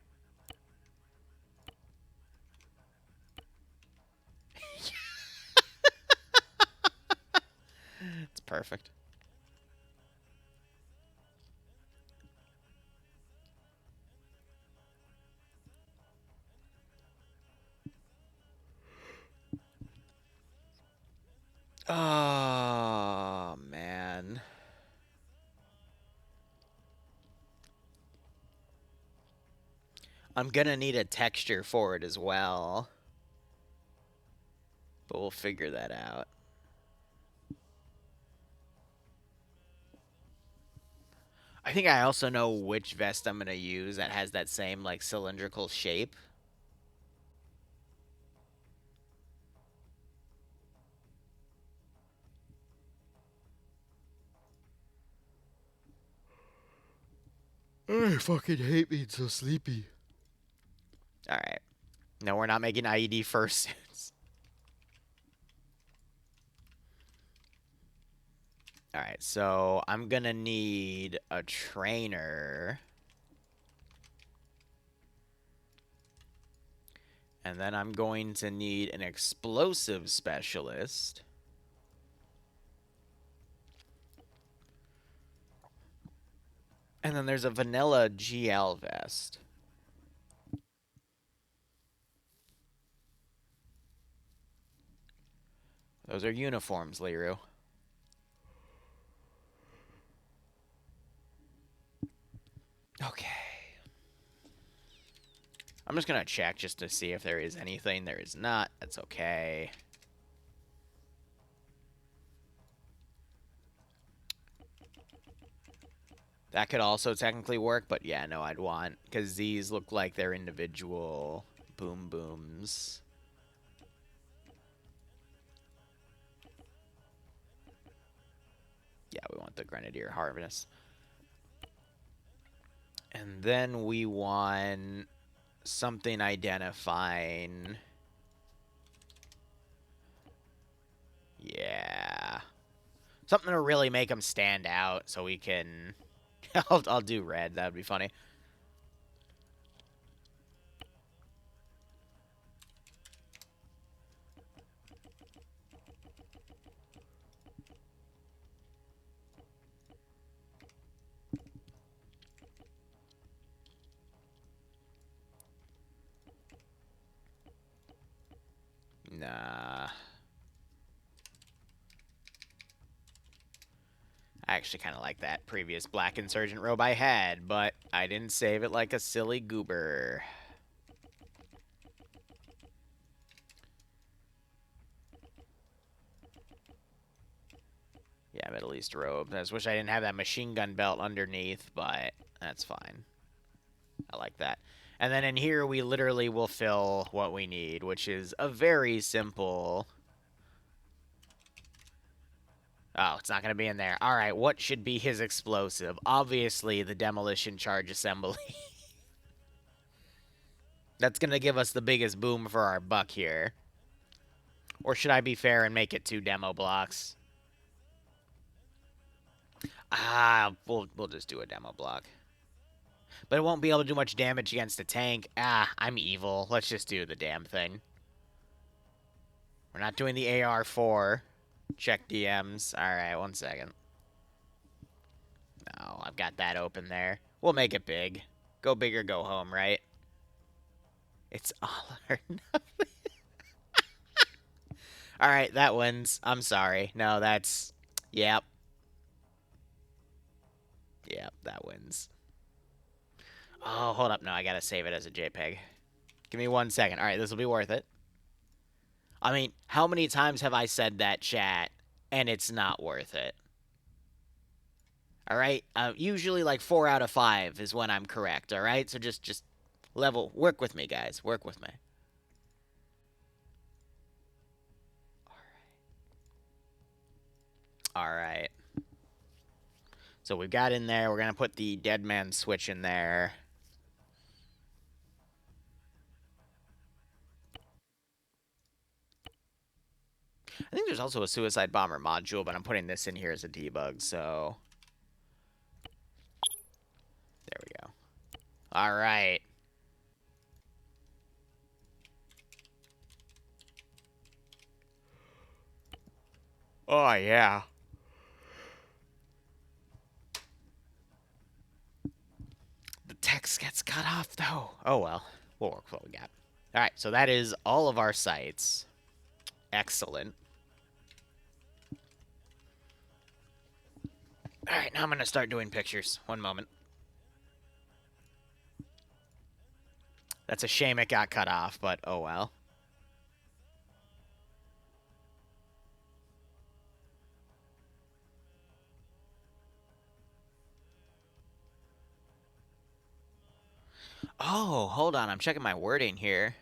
It's perfect. Oh, man. I'm gonna need a texture for it as well. But we'll figure that out. I think I also know which vest I'm gonna use that has that same, like, cylindrical shape. I fucking hate being so sleepy. Alright. No, we're not making IED fursuits. Alright, so I'm gonna need a trainer. And then I'm going to need an explosive specialist. And then there's a vanilla GL vest. Those are uniforms, Liru. Okay. I'm just gonna check just to see if there is anything. There is not. That's okay. That could also technically work, but yeah, no, I'd want... Because these look like they're individual boom booms. Yeah, we want the Grenadier Harvest. And then we want something identifying... Yeah. Something to really make them stand out so we can... I'll do red. That would be funny. Nah. I actually kind of like that previous Black Insurgent robe I had, but I didn't save it like a silly goober. Yeah, Middle East robe. I just wish I didn't have that machine gun belt underneath, but that's fine. I like that. And then in here, we literally will fill what we need, which is a very simple... Oh, it's not going to be in there. All right, what should be his explosive? Obviously, the demolition charge assembly. That's going to give us the biggest boom for our buck here. Or should I be fair and make it 2 demo blocks? Ah, we'll just do a demo block. But it won't be able to do much damage against a tank. Ah, I'm evil. Let's just do the damn thing. We're not doing the AR4. Check DMs. Alright, 1 second. No, I've got that open there. We'll make it big. Go big or go home, right? It's all or nothing. Alright, that wins. I'm sorry. No, that's... Yep. Yep, that wins. Oh, hold up. No, I gotta save it as a JPEG. Give me 1 second. Alright, this will be worth it. I mean, how many times have I said that, chat, and it's not worth it? All right? Usually, like, 4 out of 5 is when I'm correct, all right? So just work with me, guys. Work with me. All right. So we've got in there, we're going to put the dead man switch in there. I think there's also a suicide bomber module, but I'm putting this in here as a debug, so... There we go. All right. Oh, yeah. The text gets cut off, though. Oh, well. We'll work with what we got. All right, so that is all of our sites. Excellent. Alright, now I'm gonna start doing pictures. One moment. That's a shame it got cut off, but oh well. Oh, hold on. I'm checking my wording here.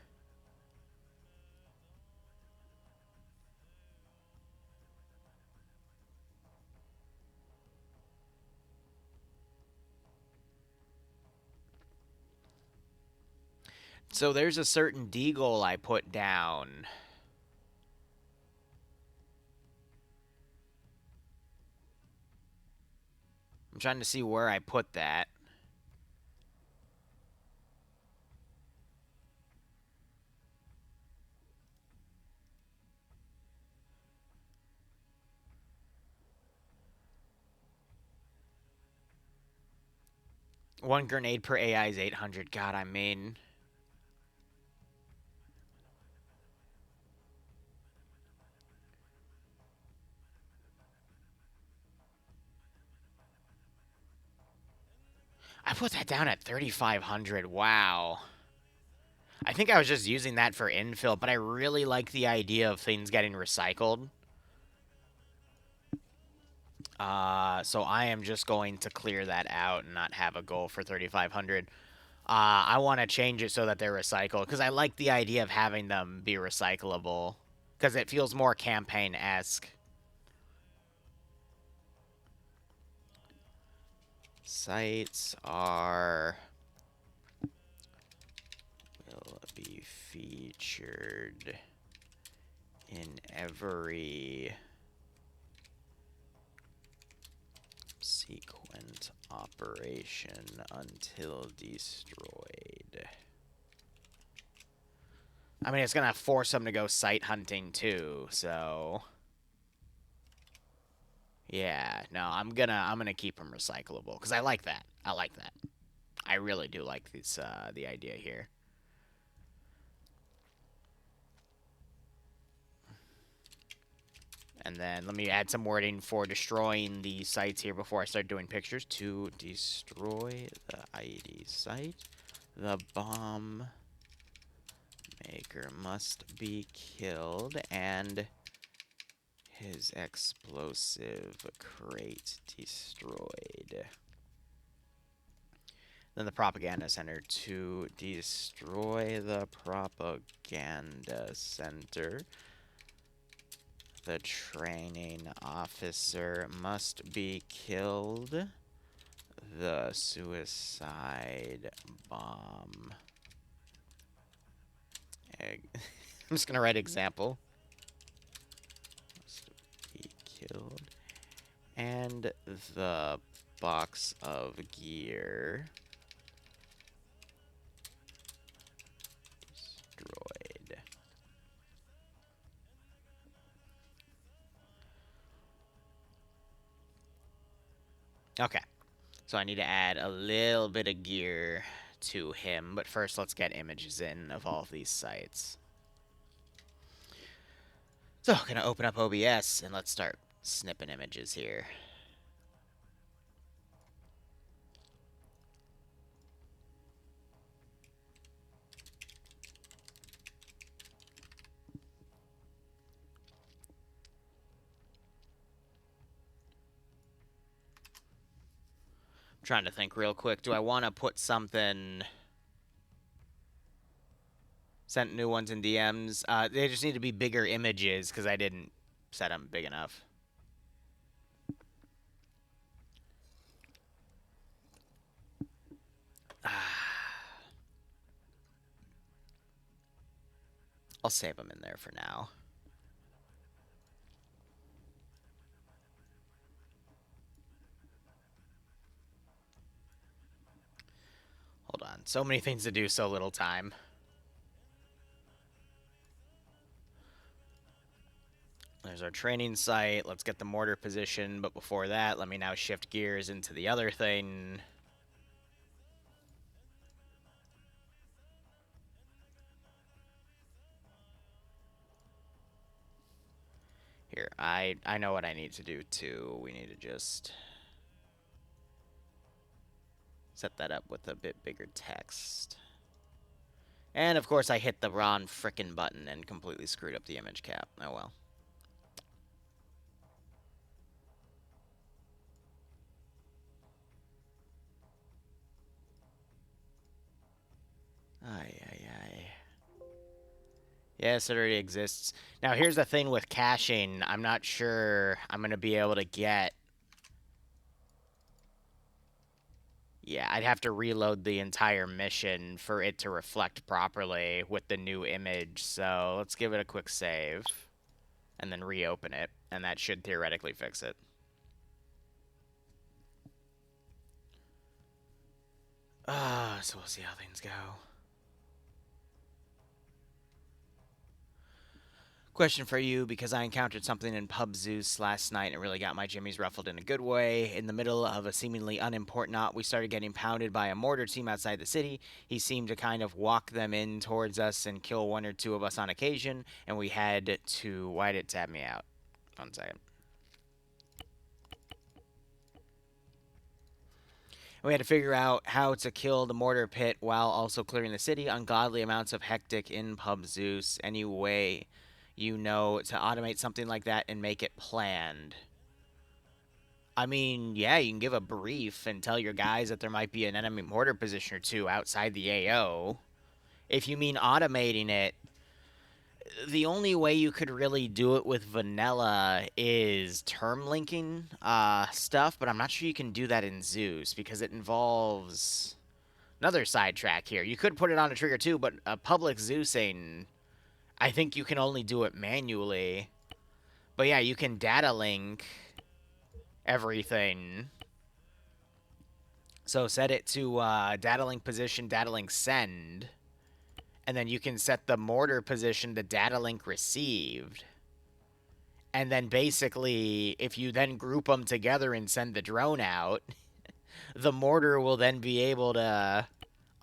So there's a certain D goal I put down. I'm trying to see where I put that. One grenade per AI is 800. God, I mean... I put that down at 3,500. Wow. I think I was just using that for infill, but I really like the idea of things getting recycled. So I am just going to clear that out and not have a goal for 3,500. I want to change it so that they're recycled, because I like the idea of having them be recyclable, because it feels more campaign-esque. Sites are... will be featured in every sequent operation until destroyed. I mean, it's gonna force them to go site hunting too, so... Yeah, no, I'm gonna keep them recyclable, because I like that. I like that. I really do like this, the idea here. And then let me add some wording for destroying the sites here before I start doing pictures. To destroy the ID site, the bomb maker must be killed and his explosive crate destroyed. Then the propaganda center. To destroy the propaganda center, the training officer must be killed. The suicide bomb. I'm just gonna write example. Must be killed. And the box of gear destroyed. Okay. So I need to add a little bit of gear to him, but first let's get images in of all of these sites. So, gonna open up OBS and let's start snipping images here. I'm trying to think real quick. Do I want to put something... Sent new ones in DMs. They just need to be bigger images because I didn't set them big enough. I'll save them in there for now. Hold on. So many things to do, so little time. There's our training site. Let's get the mortar position. But before that, let me now shift gears into the other thing. Here, I know what I need to do too. We need to just Set that up with a bit bigger text. And of course I hit the wrong frickin' button and completely screwed up the image cap. Oh well. Ay, ay, ay. Yes, it already exists. Now, here's the thing with caching. I'm not sure I'm going to be able to get... Yeah, I'd have to reload the entire mission for it to reflect properly with the new image. So let's give it a quick save and then reopen it. And that should theoretically fix it. So we'll see how things go. Question for you, because I encountered something in Pub Zeus last night and it really got my jimmies ruffled in a good way. In the middle of a seemingly unimportant knot, we started getting pounded by a mortar team outside the city. He seemed to kind of walk them in towards us and kill one or two of us on occasion, and we had to... Why'd it tab me out? 1 second. We had to figure out how to kill the mortar pit while also clearing the city. Ungodly amounts of hectic in Pub Zeus. Anyway, you know, to automate something like that and make it planned. I mean, yeah, you can give a brief and tell your guys that there might be an enemy mortar position or two outside the AO. If you mean automating it, the only way you could really do it with vanilla is term linking stuff, but I'm not sure you can do that in Zeus because it involves another sidetrack here. You could put it on a trigger too, but a public Zeusing, I think you can only do it manually. But yeah, you can data link everything. So set it to data link position, data link send, and then you can set the mortar position to data link received. And then basically, if you then group them together and send the drone out, the mortar will then be able to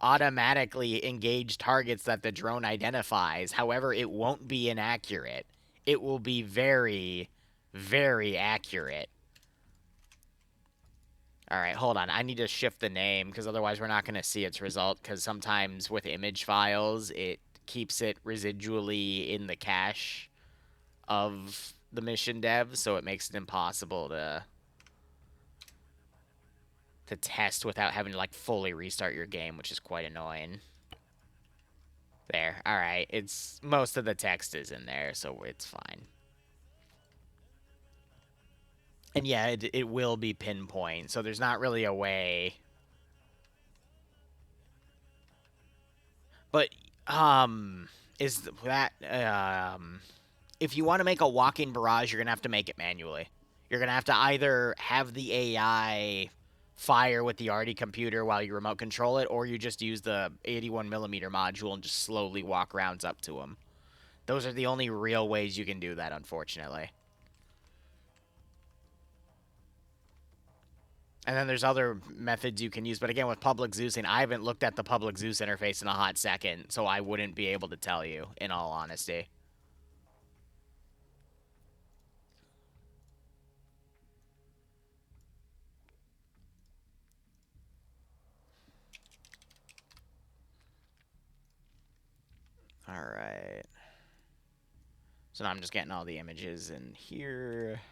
automatically engage targets that the drone identifies. However, it won't be inaccurate. It will be very, very accurate. All right, hold on. I need to shift the name because otherwise we're not going to see its result, because sometimes with image files, it keeps it residually in the cache of the mission dev, so it makes it impossible to test without having to like fully restart your game, which is quite annoying. There. All right. It's most of the text is in there, so it's fine. And yeah, it will be pinpoint, so there's not really a way. But is that if you want to make a walking barrage, you're going to have to make it manually. You're going to have to either have the AI fire with the RD computer while you remote control it, or you just use the 81mm module and just slowly walk rounds up to them. Those are the only real ways you can do that, unfortunately. And then there's other methods you can use, but again, with public Zeusing, I haven't looked at the public Zeus interface in a hot second, so I wouldn't be able to tell you, in all honesty. Alright. So now I'm just getting all the images in here.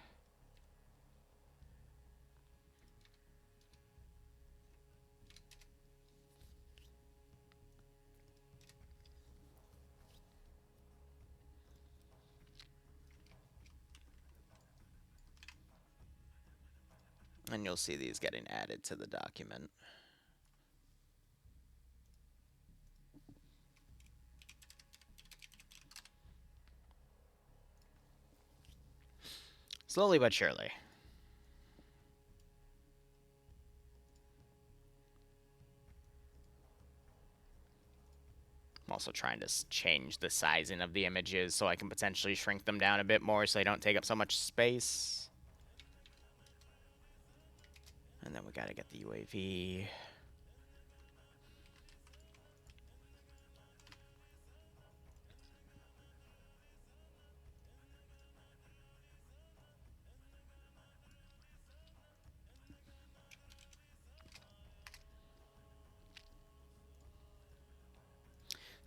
And you'll see these getting added to the document. Slowly but surely. I'm also trying to change the sizing of the images so I can potentially shrink them down a bit more so they don't take up so much space. And then we gotta get the UAV.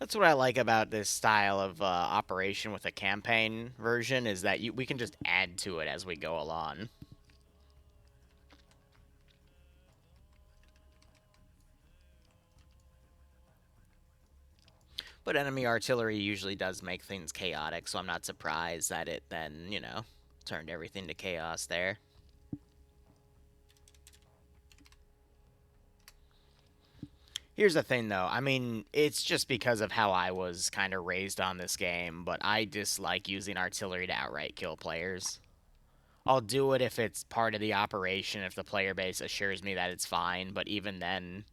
That's what I like about this style of operation with a campaign version, is that we can just add to it as we go along. But enemy artillery usually does make things chaotic, so I'm not surprised that it then, you know, turned everything to chaos there. Here's the thing, though. I mean, it's just because of how I was kind of raised on this game, but I dislike using artillery to outright kill players. I'll do it if it's part of the operation, if the player base assures me that it's fine, but even then,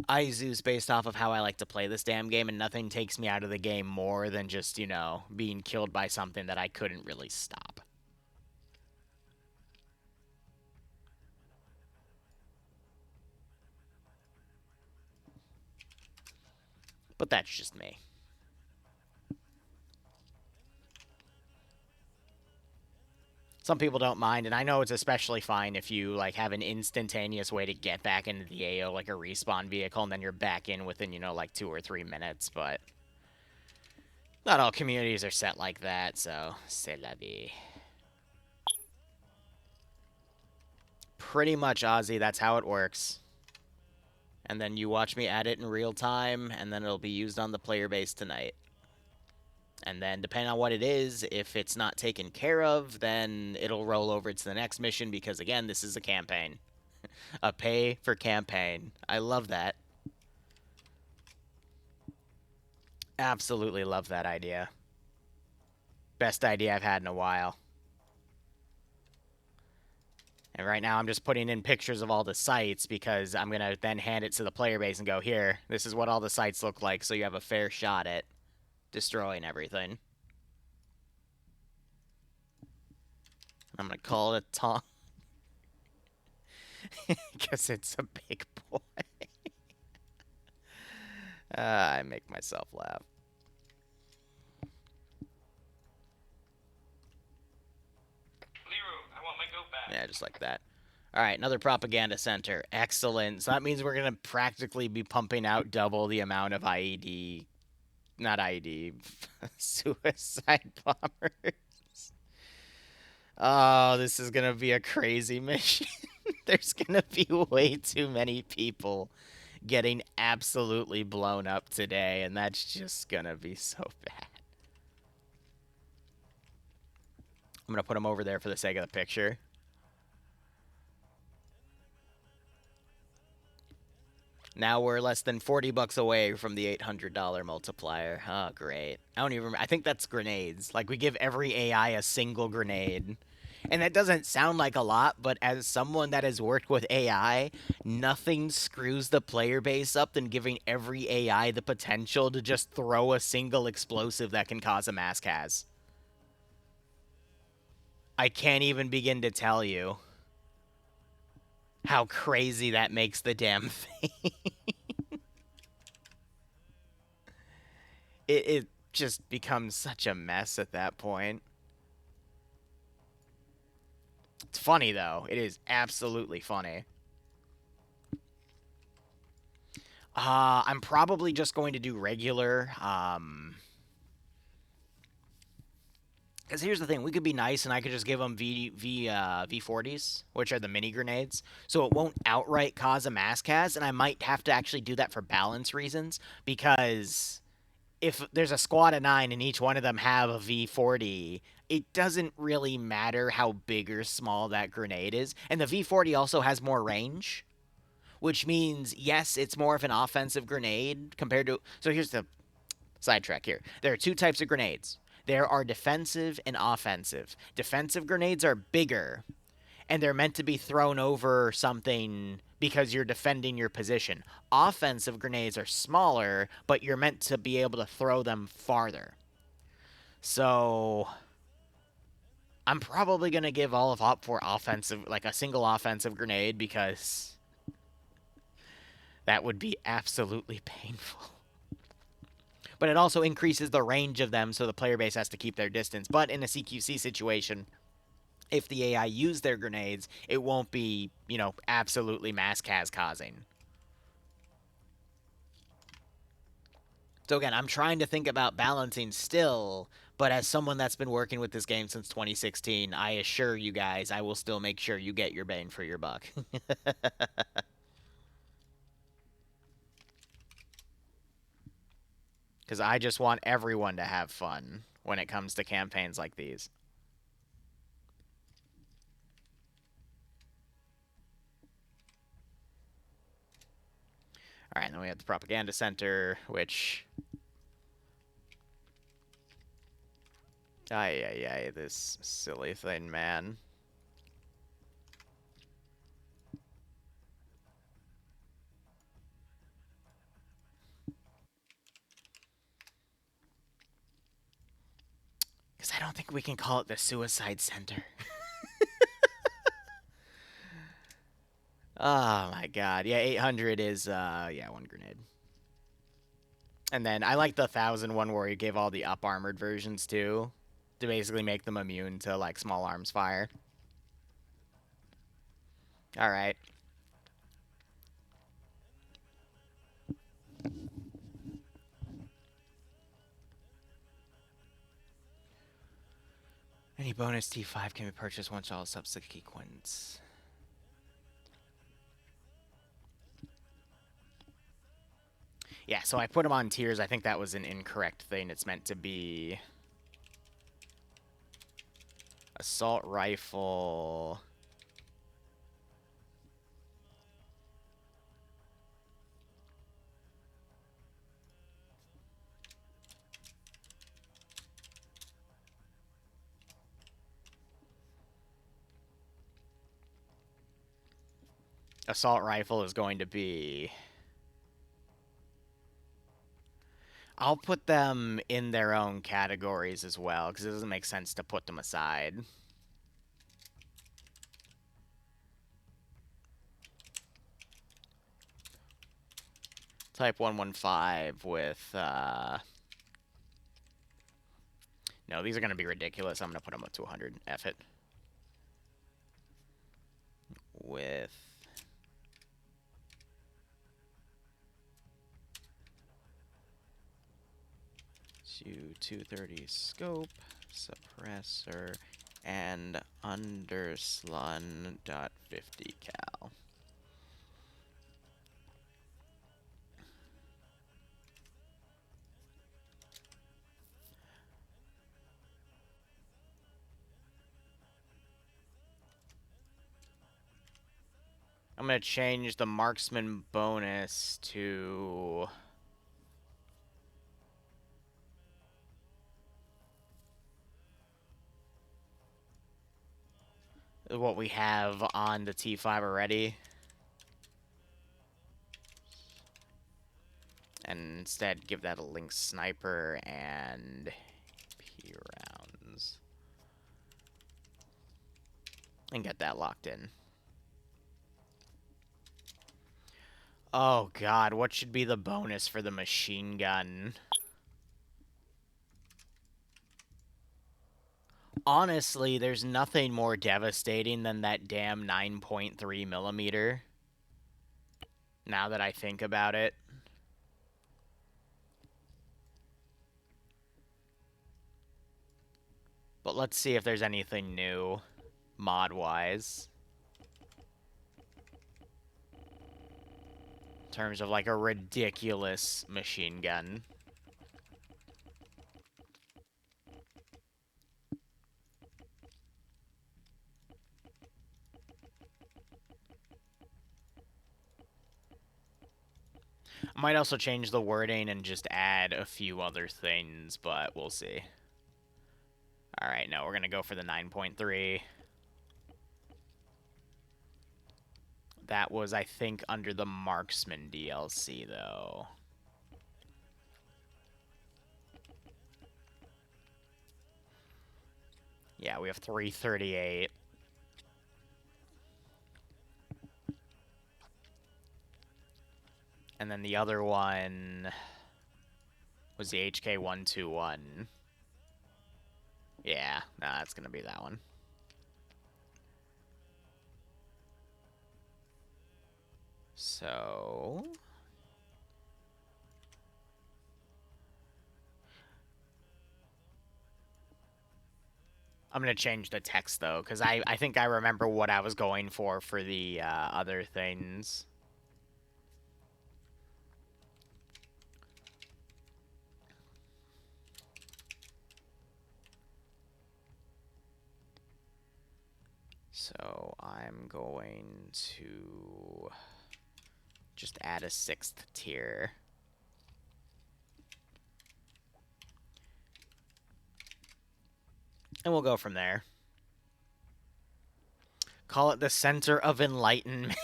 I Zeus based off of how I like to play this damn game, and nothing takes me out of the game more than just, you know, being killed by something that I couldn't really stop. But that's just me. Some people don't mind, and I know it's especially fine if you like have an instantaneous way to get back into the AO, like a respawn vehicle, and then you're back in within, you know, like 2 or 3 minutes, but not all communities are set like that, so c'est la vie. Pretty much, Ozzy, that's how it works. And then you watch me add it in real time, and then it'll be used on the player base tonight. And then, depending on what it is, if it's not taken care of, then it'll roll over to the next mission, because, again, this is a campaign. A pay for campaign. I love that. Absolutely love that idea. Best idea I've had in a while. And right now I'm just putting in pictures of all the sites, because I'm going to then hand it to the player base and go, here, this is what all the sites look like, so you have a fair shot at destroying everything. I'm going to call it a taunt. Because it's a big boy. I make myself laugh. Liru, I want my goat back. Yeah, just like that. All right, another propaganda center. Excellent. So that means we're going to practically be pumping out double the amount of IED. Not IED. Suicide bombers. Oh, this is going to be a crazy mission. There's going to be way too many people getting absolutely blown up today, and that's just going to be so bad. I'm going to put them over there for the sake of the picture. Now we're less than $40 away from the $800 multiplier. Oh, great. I don't even remember. I think that's grenades. Like, we give every AI a single grenade. And that doesn't sound like a lot, but as someone that has worked with AI, nothing screws the player base up than giving every AI the potential to just throw a single explosive that can cause a mass cas. I can't even begin to tell you how crazy that makes the damn thing. it just becomes such a mess at that point. It's funny, though. It is absolutely funny. I'm probably just going to do regular, because here's the thing. We could be nice, and I could just give them V40s, which are the mini grenades, so it won't outright cause a mass cas, and I might have to actually do that for balance reasons, because if there's a squad of 9 and each one of them have a V40, it doesn't really matter how big or small that grenade is. And the V40 also has more range, which means, yes, it's more of an offensive grenade compared to... So here's the sidetrack here. There are 2 types of grenades. There are defensive and offensive. Defensive grenades are bigger, and they're meant to be thrown over something because you're defending your position. Offensive grenades are smaller, but you're meant to be able to throw them farther. So I'm probably going to give all of Op for offensive, like a single offensive grenade, because that would be absolutely painful. But it also increases the range of them, so the player base has to keep their distance. But in a CQC situation, if the AI use their grenades, it won't be, you know, absolutely mass cas causing. So again, I'm trying to think about balancing still, but as someone that's been working with this game since 2016, I assure you guys I will still make sure you get your bang for your buck. Because I just want everyone to have fun when it comes to campaigns like these. All right, then we have the propaganda center, which... Ay, this silly thing, man. Because I don't think we can call it the suicide center. Oh my god. Yeah, 800 is, yeah, one grenade. And then I like the 1000 one where he gave all the up armored versions too, to basically make them immune to like small arms fire. All right. Any bonus T5 can be purchased once all subsequent. Yeah, so I put them on tiers. I think that was an incorrect thing. It's meant to be assault rifle. Assault rifle is going to be... I'll put them in their own categories as well, because it doesn't make sense to put them aside. Type 115 with, No, these are going to be ridiculous. I'm going to put them up to 100. F it. With... U-230 scope, suppressor, and underslun .50 cal. I'm going to change the marksman bonus to... what we have on the T5 already. And instead give that a Lynx sniper and P rounds. And get that locked in. Oh god, what should be the bonus for the machine gun? Honestly, there's nothing more devastating than that damn 9.3 millimeter. Now that I think about it. But let's see if there's anything new, mod-wise. In terms of, like, a ridiculous machine gun. I might also change the wording and just add a few other things, but we'll see. Alright, no, we're going to go for the 9.3. That was, I think, under the Marksman DLC, though. Yeah, we have 338. And then the other one was the HK121. Yeah, nah, it's going to be that one. So... I'm gonna change the text though, because I think I remember what I was going for the other things. So I'm going to just add a 6th tier. And we'll go from there. Call it the Center of Enlightenment.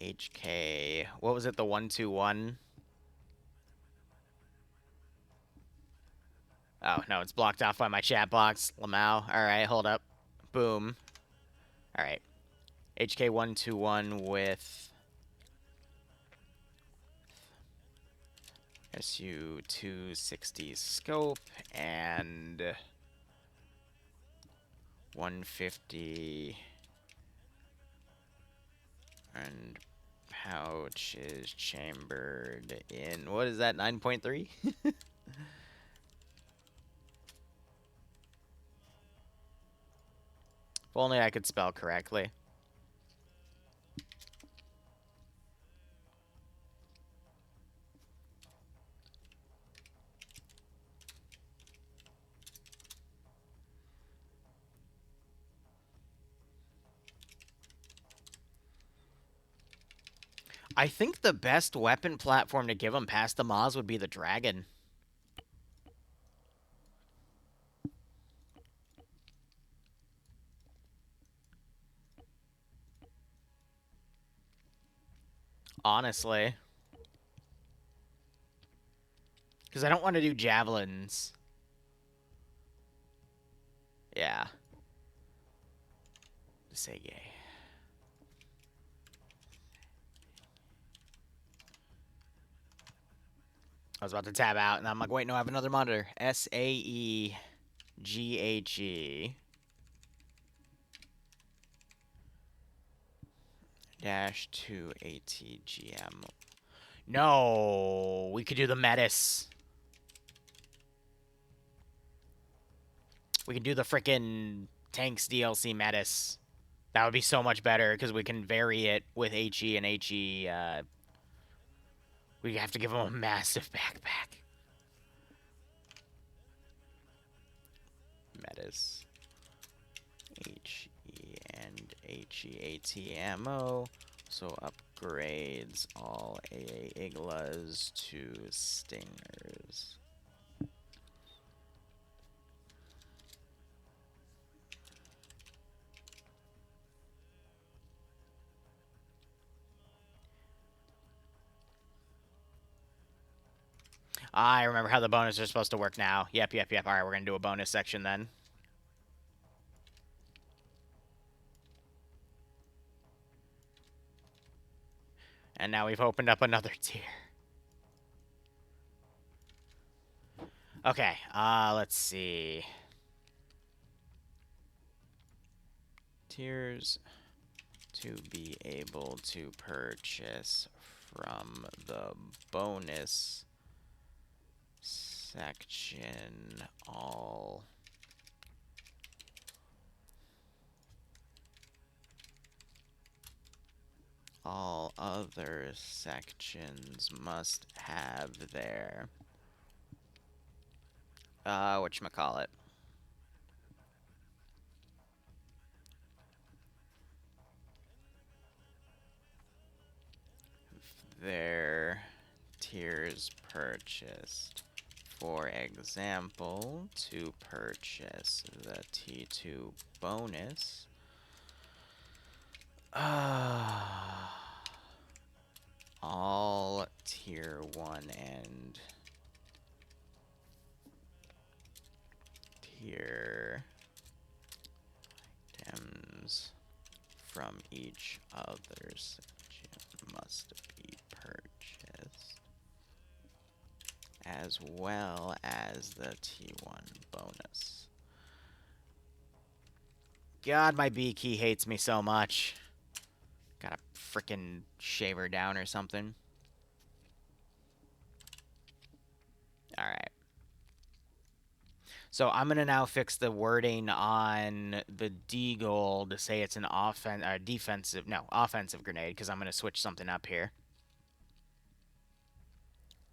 HK. What was it? The 121? Oh, no, it's blocked off by my chat box. Lamau. Alright, hold up. Boom. Alright. HK121 with SU260 scope and 150 and pouch is chambered in, what is that, 9.3? If only I could spell correctly. I think the best weapon platform to give him past the Maz would be the Dragon. Honestly. Because I don't want to do javelins. Yeah. Say gay. I was about to tab out, and I'm like, wait, no, I have another monitor. SAEGHE. -2 ATGM. No, we could do the Metis. We can do the frickin' Tanks DLC Metis. That would be so much better, because we can vary it with HE and HE. We have to give him a massive backpack. Metis. HE and HEAT ammo. So upgrades all AA Iglas to Stingers. I remember how the bonuses are supposed to work now. Yep. Alright, we're gonna do a bonus section then. And now we've opened up another tier. Okay, let's see. Tiers to be able to purchase from the bonus section all other sections must have their whatchamacallit. Their tiers purchased. For example, to purchase the T2 bonus, all tier 1 and tier items from each other section must be purchased, as well as the T1 bonus. God, my B key hates me so much. Gotta frickin' shave her down or something. All right. So I'm gonna now fix the wording on the deagle to say it's an offensive grenade, because I'm gonna switch something up here.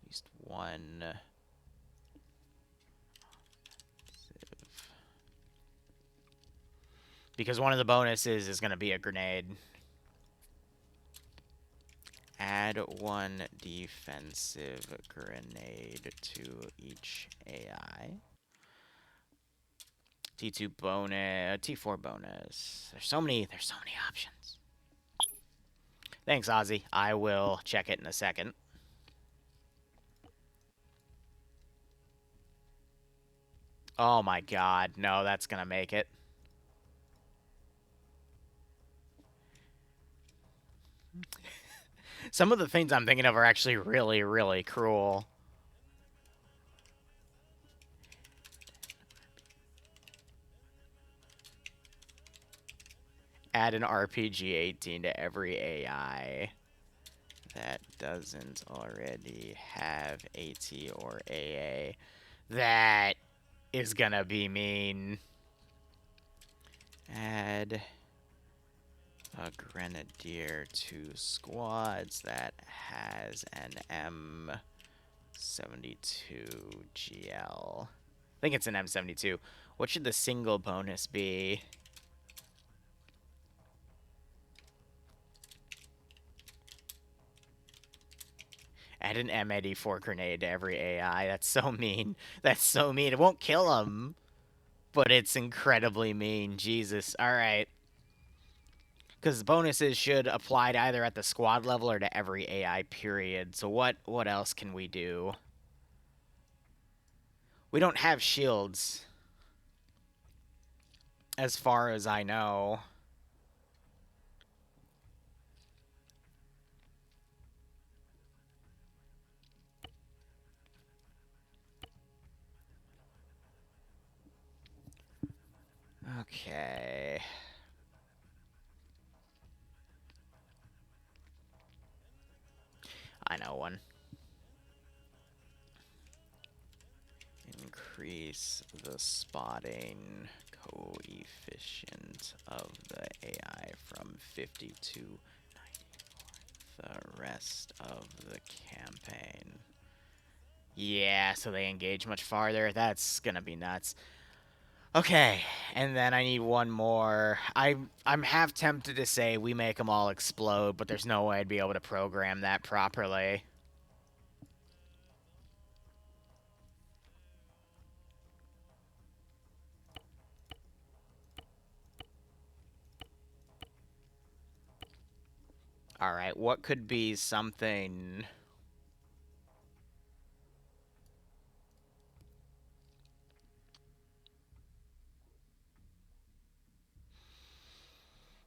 At least one. Because one of the bonuses is gonna be a grenade. Add one defensive grenade to each AI. T2 bonus, T4 bonus. There's so many options. Thanks, Ozzy. I will check it in a second. Oh my god, no, that's gonna make it. Some of the things I'm thinking of are actually really, really cruel. Add an RPG 18 to every AI that doesn't already have AT or AA. That is gonna be mean. Add a grenadier to squads that has an M72 GL. I think it's an M72. What should the single bonus be? Add an M84 grenade to every AI. That's so mean. That's so mean. It won't kill him, but it's incredibly mean. Jesus. All right. Because bonuses should apply to either at the squad level or to every AI, period. So what else can we do? We don't have shields, as far as I know. Okay. I know one. Increase the spotting coefficient of the AI from 50 to 94 the rest of the campaign. Yeah, so they engage much farther. That's gonna be nuts. Okay, and then I need one more. I'm half tempted to say we make them all explode, but there's no way I'd be able to program that properly. Alright, what could be something...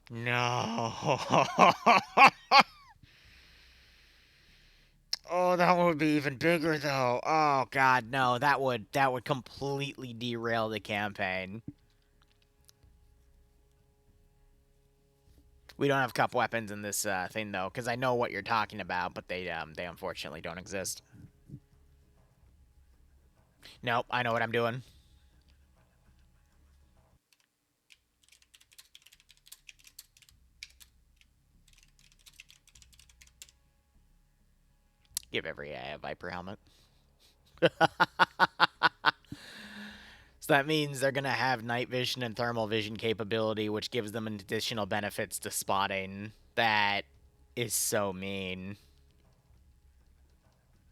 No. Oh, that one would be even bigger though. Oh god, no. That would completely derail the campaign. We don't have cup weapons in this thing though, because I know what you're talking about, but they unfortunately don't exist. Nope, I know what I'm doing. Give every AI a Viper helmet. So that means they're going to have night vision and thermal vision capability, which gives them additional benefits to spotting. That is so mean.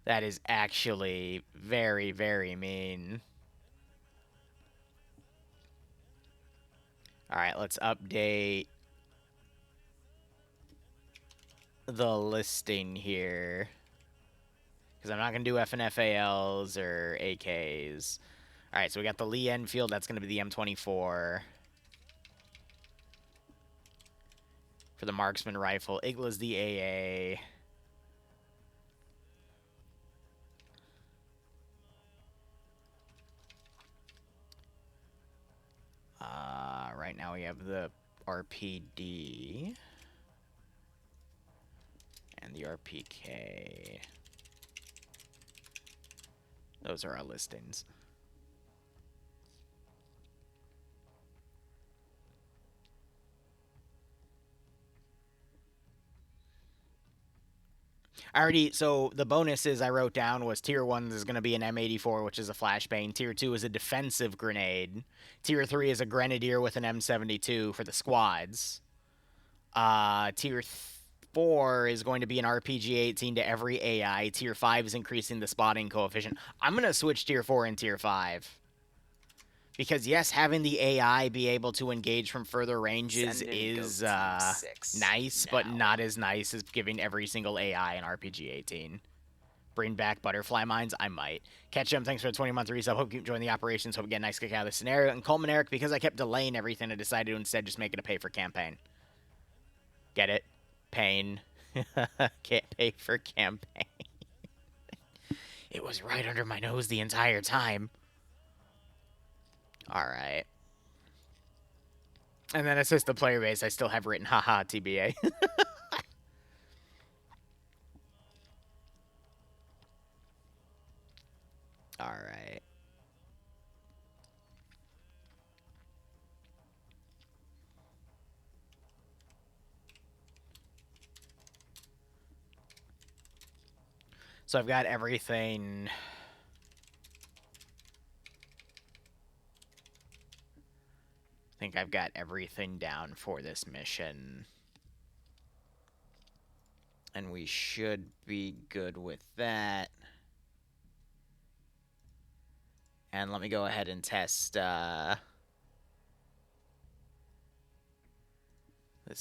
That is actually very, very mean. Alright, let's update the listing here. Because I'm not going to do FNFALs or AKs. Alright, so we got the Lee Enfield. That's going to be the M24. For the marksman rifle, Igla's the AA. Right now we have the RPD and the RPK. Those are our listings. So the bonuses I wrote down was tier 1 is going to be an M84, which is a flashbang. Tier 2 is a defensive grenade. Tier 3 is a grenadier with an M72 for the squads. Tier 4 is going to be an RPG 18 to every AI. Tier 5 is increasing the spotting coefficient. I'm going to switch tier 4 and tier 5. Because, yes, having the AI be able to engage from further ranges is nice, but not as nice as giving every single AI an RPG 18. Bring back butterfly mines? I might. Catch him, thanks for the 20-month resub. Hope you enjoy the operations. Hope you get a nice kick out of the scenario. And Coleman Eric, because I kept delaying everything, I decided to instead just make it a pay for campaign. Get it? Pain. Can't pay for campaign. It was right under my nose the entire time. Alright. And then assist the player base, I still have written haha TBA. Alright. So I've got everything. I think I've got everything down for this mission. And we should be good with that. And let me go ahead and test this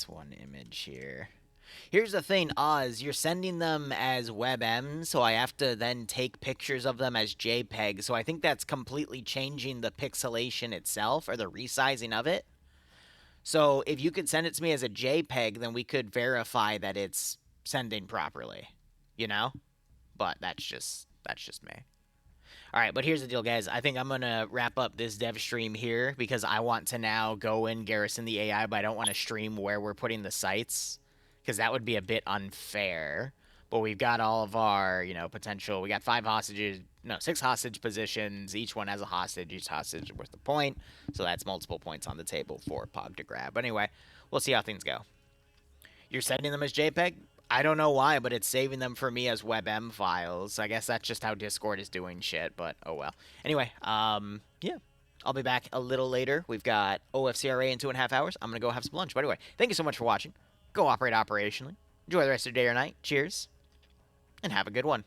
one image here. Here's the thing, Oz, you're sending them as WebM, so I have to then take pictures of them as JPEG, so I think that's completely changing the pixelation itself, or the resizing of it. So if you could send it to me as a JPEG, then we could verify that it's sending properly, you know? But that's just me. All right, but here's the deal, guys. I think I'm going to wrap up this dev stream here because I want to now go and garrison the AI, but I don't want to stream where we're putting the sites because that would be a bit unfair. But we've got all of our, potential. We got 6 hostage positions. Each one has a hostage. Each hostage is worth a point. So that's multiple points on the table for Pog to grab. But anyway, we'll see how things go. You're sending them as JPEG? I don't know why, but it's saving them for me as WebM files. I guess that's just how Discord is doing shit, but oh well. Anyway, yeah. I'll be back a little later. We've got OFCRA in 2.5 hours. I'm going to go have some lunch. But anyway, thank you so much for watching. Go operate operationally. Enjoy the rest of your day or night. Cheers. And have a good one.